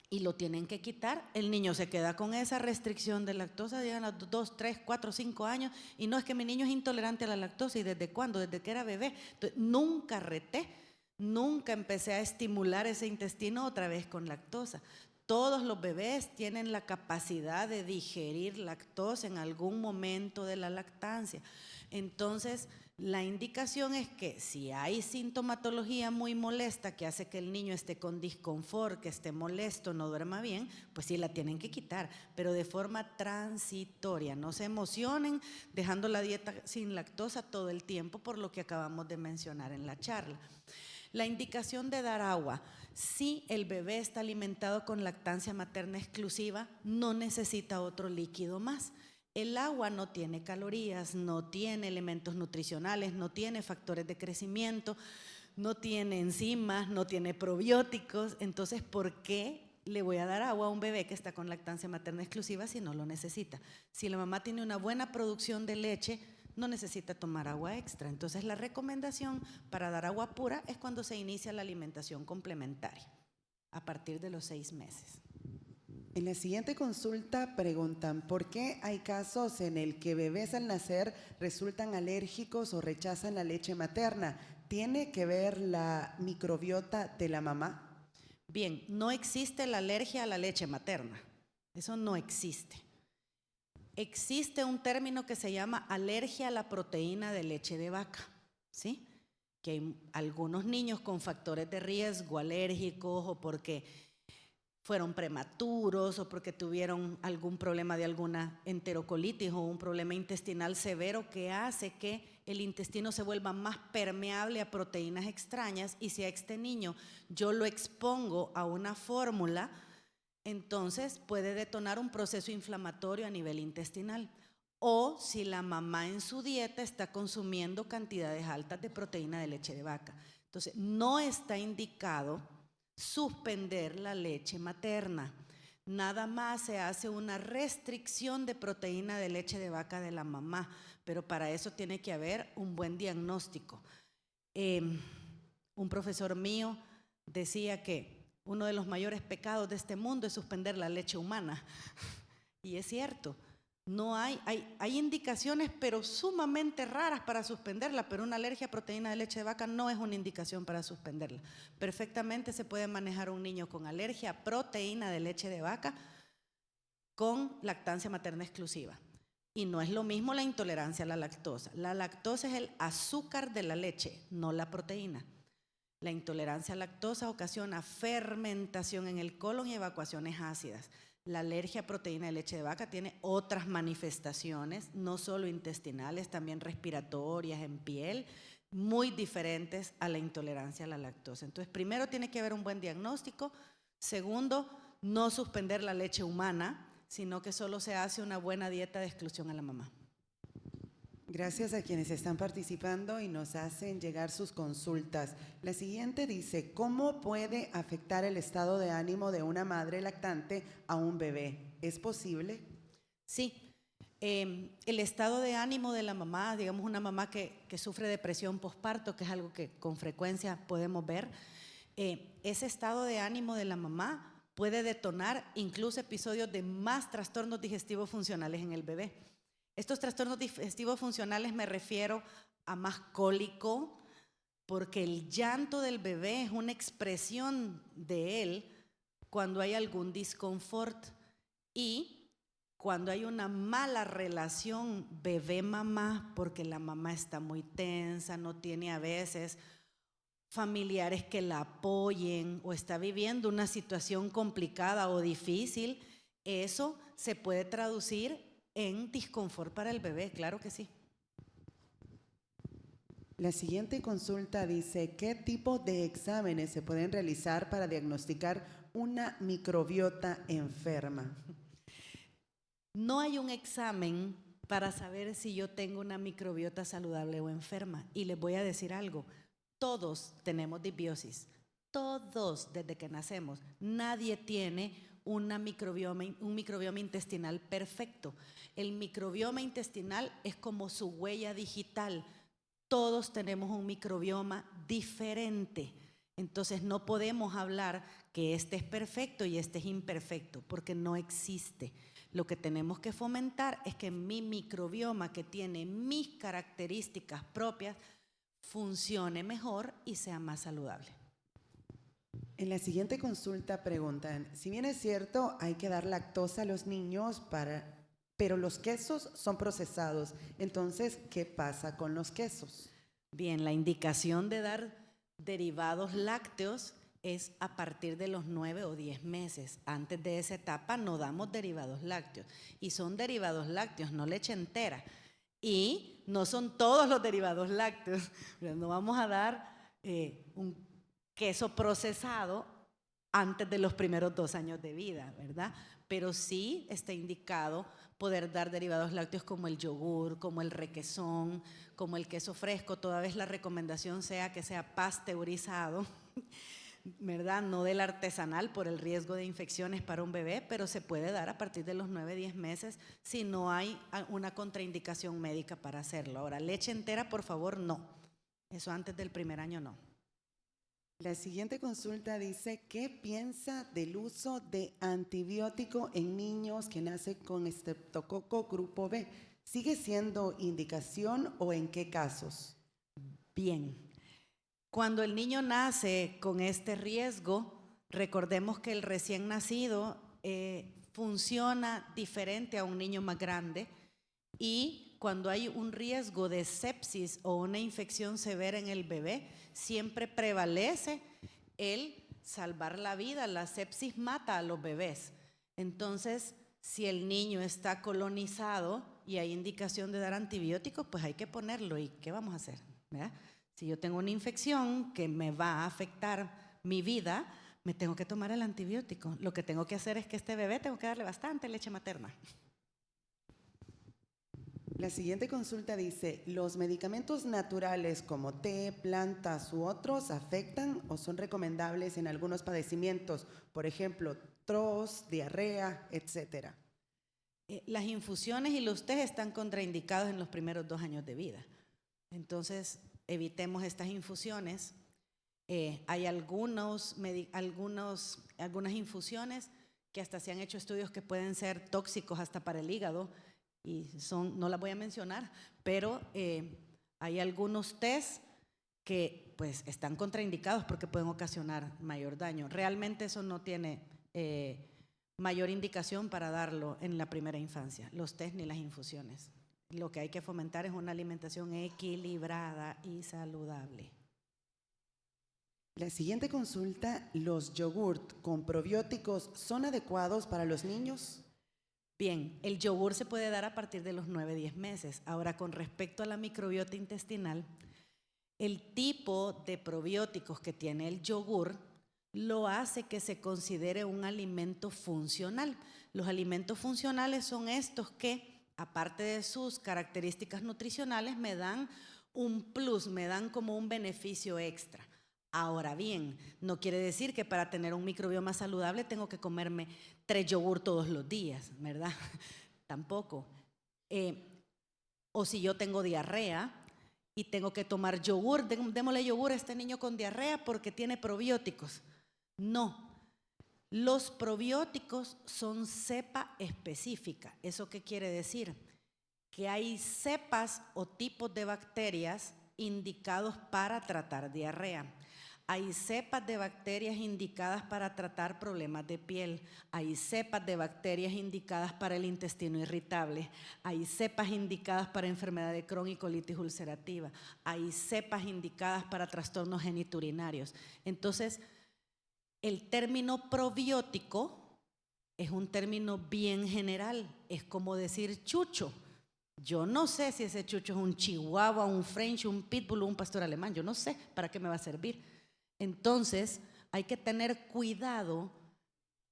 y lo tienen que quitar. El niño se queda con esa restricción de lactosa, llegan a los 2, 3, 4, 5 años y no, es que mi niño es intolerante a la lactosa. ¿Y desde cuándo? Desde que era bebé. Entonces, nunca reté, nunca empecé a estimular ese intestino otra vez con lactosa. Todos los bebés tienen la capacidad de digerir lactosa en algún momento de la lactancia. Entonces, la indicación es que si hay sintomatología muy molesta que hace que el niño esté con disconfort, que esté molesto, no duerma bien, pues sí la tienen que quitar, pero de forma transitoria. No se emocionen dejando la dieta sin lactosa todo el tiempo, por lo que acabamos de mencionar en la charla. La indicación de dar agua. Si el bebé está alimentado con lactancia materna exclusiva, no necesita otro líquido más. El agua no tiene calorías, no tiene elementos nutricionales, no tiene factores de crecimiento, no tiene enzimas, no tiene probióticos. Entonces, ¿por qué le voy a dar agua a un bebé que está con lactancia materna exclusiva si no lo necesita. Si la mamá tiene una buena producción de leche, no necesita tomar agua extra. Entonces la recomendación para dar agua pura es cuando se inicia la alimentación complementaria, a partir de los 6 meses. En la siguiente consulta preguntan, ¿por qué hay casos en el que bebés al nacer resultan alérgicos o rechazan la leche materna? ¿Tiene que ver la microbiota de la mamá? Bien, no existe la alergia a la leche materna. Eso no existe. Existe un término que se llama alergia a la proteína de leche de vaca, ¿sí? Que hay algunos niños con factores de riesgo alérgicos o porque fueron prematuros o porque tuvieron algún problema de alguna enterocolitis o un problema intestinal severo que hace que el intestino se vuelva más permeable a proteínas extrañas, y si a este niño yo lo expongo a una fórmula, entonces puede detonar un proceso inflamatorio a nivel intestinal. O si la mamá en su dieta está consumiendo cantidades altas de proteína de leche de vaca. Entonces, no está indicado suspender la leche materna. Nada más se hace una restricción de proteína de leche de vaca de la mamá, pero para eso tiene que haber un buen diagnóstico. Un profesor mío decía que uno de los mayores pecados de este mundo es suspender la leche humana. Y es cierto, no hay indicaciones, pero sumamente raras para suspenderla, pero una alergia a proteína de leche de vaca no es una indicación para suspenderla. Perfectamente se puede manejar un niño con alergia a proteína de leche de vaca con lactancia materna exclusiva. Y no es lo mismo la intolerancia a la lactosa. La lactosa es el azúcar de la leche, no la proteína. La intolerancia a lactosa ocasiona fermentación en el colon y evacuaciones ácidas. La alergia a proteína de leche de vaca tiene otras manifestaciones, no solo intestinales, también respiratorias, en piel, muy diferentes a la intolerancia a la lactosa. Entonces, primero tiene que haber un buen diagnóstico. Segundo, no suspender la leche humana, sino que solo se hace una buena dieta de exclusión a la mamá. Gracias a quienes están participando y nos hacen llegar sus consultas. La siguiente dice, ¿cómo puede afectar el estado de ánimo de una madre lactante a un bebé? ¿Es posible? Sí, el estado de ánimo de la mamá, digamos una mamá que sufre depresión posparto, que es algo que con frecuencia podemos ver, ese estado de ánimo de la mamá puede detonar incluso episodios de más trastornos digestivos funcionales en el bebé. Estos trastornos digestivos funcionales me refiero a más cólico, porque el llanto del bebé es una expresión de él cuando hay algún disconfort, y cuando hay una mala relación bebé-mamá, porque la mamá está muy tensa, no tiene a veces familiares que la apoyen o está viviendo una situación complicada o difícil, eso se puede traducir en disconfort para el bebé, claro que sí. La siguiente consulta dice, ¿qué tipo de exámenes se pueden realizar para diagnosticar una microbiota enferma? No hay un examen para saber si yo tengo una microbiota saludable o enferma. Y les voy a decir algo, todos tenemos disbiosis, todos desde que nacemos. Nadie tiene un microbioma intestinal perfecto. El microbioma intestinal es como su huella digital. Todos tenemos un microbioma diferente. Entonces no podemos hablar que este es perfecto y este es imperfecto, porque no existe. Lo que tenemos que fomentar es que mi microbioma, que tiene mis características propias, funcione mejor y sea más saludable. En la siguiente consulta preguntan, si bien es cierto, hay que dar lactosa a los niños, pero los quesos son procesados. Entonces, ¿qué pasa con los quesos? Bien, la indicación de dar derivados lácteos es a partir de los 9 o 10 meses. Antes de esa etapa no damos derivados lácteos. Y son derivados lácteos, no leche entera. Y no son todos los derivados lácteos. No vamos a dar un queso procesado antes de los primeros 2 años de vida, ¿verdad? Pero sí está indicado poder dar derivados lácteos como el yogur, como el requesón, como el queso fresco. Toda vez la recomendación sea que sea pasteurizado. ¿verdad? No del artesanal por el riesgo de infecciones para un bebé, pero se puede dar a partir de los 9-10 meses si no hay una contraindicación médica para hacerlo. Ahora, leche entera, por favor, no. Eso antes del primer año no. La siguiente consulta dice, ¿qué piensa del uso de antibiótico en niños que nacen con estreptococo grupo B? ¿Sigue siendo indicación o en qué casos? Bien, cuando el niño nace con este riesgo, recordemos que el recién nacido funciona diferente a un niño más grande, y cuando hay un riesgo de sepsis o una infección severa en el bebé, siempre prevalece el salvar la vida. La sepsis mata a los bebés. Entonces, si el niño está colonizado y hay indicación de dar antibióticos, pues hay que ponerlo. ¿Y qué vamos a hacer? ¿Verdad? Si yo tengo una infección que me va a afectar mi vida, me tengo que tomar el antibiótico. Lo que tengo que hacer es que este bebé tengo que darle bastante leche materna. La siguiente consulta dice, ¿los medicamentos naturales como té, plantas u otros afectan o son recomendables en algunos padecimientos? Por ejemplo, tos, diarrea, etcétera. Las infusiones y los tés están contraindicados en los primeros 2 años de vida. Entonces, evitemos estas infusiones. Hay algunas infusiones que hasta se han hecho estudios que pueden ser tóxicos hasta para el hígado, y no las voy a mencionar, pero hay algunos tés que pues están contraindicados porque pueden ocasionar mayor daño. Realmente eso no tiene mayor indicación para darlo en la primera infancia, los tés ni las infusiones. Lo que hay que fomentar es una alimentación equilibrada y saludable. La siguiente consulta, ¿los yogurt con probióticos son adecuados para los niños? Bien, el yogur se puede dar a partir de los 9-10 meses. Ahora, con respecto a la microbiota intestinal, el tipo de probióticos que tiene el yogur lo hace que se considere un alimento funcional. Los alimentos funcionales son estos que, aparte de sus características nutricionales, me dan un plus, me dan como un beneficio extra. Ahora bien, no quiere decir que para tener un microbioma saludable tengo que comerme 3 yogur todos los días, ¿verdad? Tampoco. O si yo tengo diarrea y tengo que tomar yogur, démosle yogur a este niño con diarrea porque tiene probióticos. No. Los probióticos son cepa específica. ¿Eso qué quiere decir? Que hay cepas o tipos de bacterias indicados para tratar diarrea. Hay cepas de bacterias indicadas para tratar problemas de piel. Hay cepas de bacterias indicadas para el intestino irritable. Hay cepas indicadas para enfermedad de Crohn y colitis ulcerativa. Hay cepas indicadas para trastornos geniturinarios. Entonces, el término probiótico es un término bien general. Es como decir chucho. Yo no sé si ese chucho es un chihuahua, un french, un pitbull o un pastor alemán. Yo no sé para qué me va a servir. Entonces, hay que tener cuidado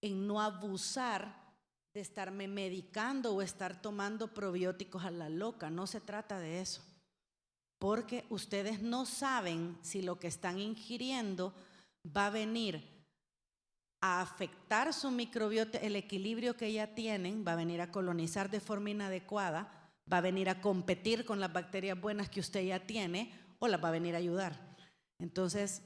en no abusar de estarme medicando o estar tomando probióticos a la loca. No se trata de eso. Porque ustedes no saben si lo que están ingiriendo va a venir a afectar su microbiota, el equilibrio que ya tienen, va a venir a colonizar de forma inadecuada, va a venir a competir con las bacterias buenas que usted ya tiene o las va a venir a ayudar. Entonces,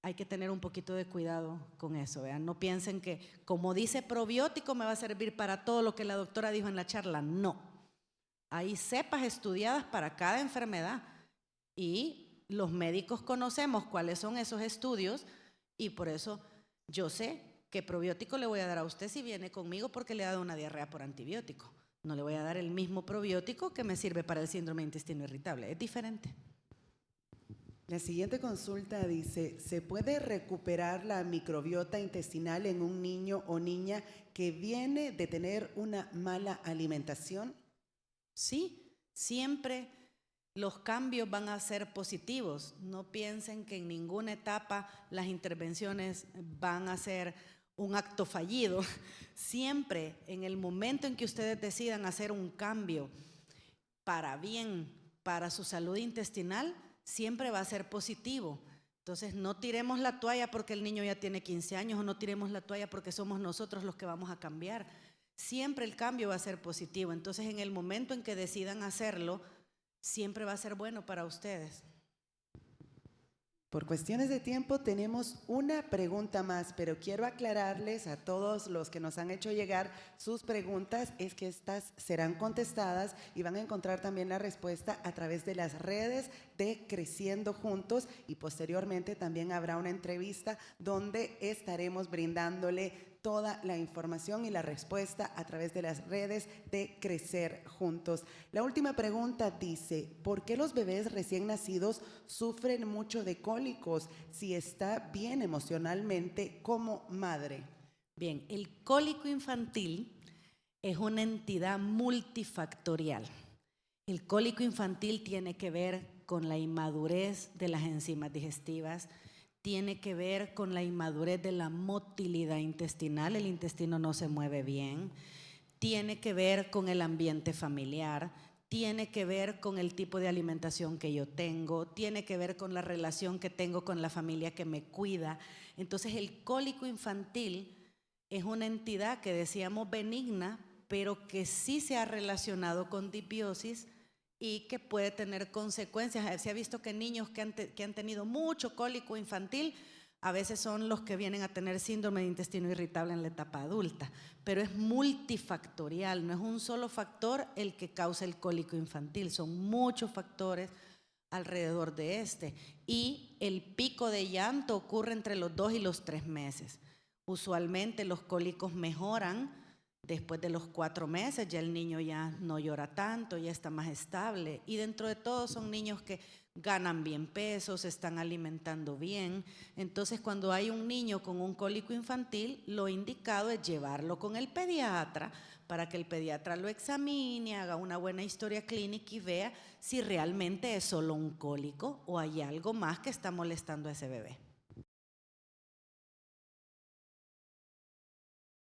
hay que tener un poquito de cuidado con eso, ¿vean? No piensen que como dice probiótico me va a servir para todo lo que la doctora dijo en la charla. No. Hay cepas estudiadas para cada enfermedad y los médicos conocemos cuáles son esos estudios, y por eso yo sé qué probiótico le voy a dar a usted si viene conmigo porque le ha dado una diarrea por antibiótico. No le voy a dar el mismo probiótico que me sirve para el síndrome de intestino irritable. Es diferente. La siguiente consulta dice, ¿se puede recuperar la microbiota intestinal en un niño o niña que viene de tener una mala alimentación? Sí, siempre los cambios van a ser positivos. No piensen que en ninguna etapa las intervenciones van a ser un acto fallido. Siempre en el momento en que ustedes decidan hacer un cambio para bien, para su salud intestinal, siempre va a ser positivo. Entonces no tiremos la toalla porque el niño ya tiene 15 años o no tiremos la toalla porque somos nosotros los que vamos a cambiar. Siempre el cambio va a ser positivo. Entonces en el momento en que decidan hacerlo, siempre va a ser bueno para ustedes. Por cuestiones de tiempo tenemos una pregunta más, pero quiero aclararles a todos los que nos han hecho llegar sus preguntas, es que estas serán contestadas y van a encontrar también la respuesta a través de las redes de Creciendo Juntos, y posteriormente también habrá una entrevista donde estaremos brindándole toda la información y la respuesta a través de las redes de Crecer Juntos. La última pregunta dice, ¿por qué los bebés recién nacidos sufren mucho de cólicos si está bien emocionalmente como madre? Bien, el cólico infantil es una entidad multifactorial. El cólico infantil tiene que ver con la inmadurez de las enzimas digestivas, tiene que ver con la inmadurez de la motilidad intestinal, el intestino no se mueve bien, tiene que ver con el ambiente familiar, tiene que ver con el tipo de alimentación que yo tengo, tiene que ver con la relación que tengo con la familia que me cuida. Entonces el cólico infantil es una entidad que decíamos benigna, pero que sí se ha relacionado con disbiosis y que puede tener consecuencias. Se ha visto que niños que han tenido mucho cólico infantil a veces son los que vienen a tener síndrome de intestino irritable en la etapa adulta, pero es multifactorial, no es un solo factor el que causa el cólico infantil, son muchos factores alrededor de este, y el pico de llanto ocurre entre los 2 y los 3 meses. Usualmente los cólicos mejoran después de los 4 meses, ya el niño ya no llora tanto, ya está más estable, y dentro de todo son niños que ganan bien peso, se están alimentando bien. Entonces cuando hay un niño con un cólico infantil, lo indicado es llevarlo con el pediatra para que el pediatra lo examine, haga una buena historia clínica y vea si realmente es solo un cólico o hay algo más que está molestando a ese bebé.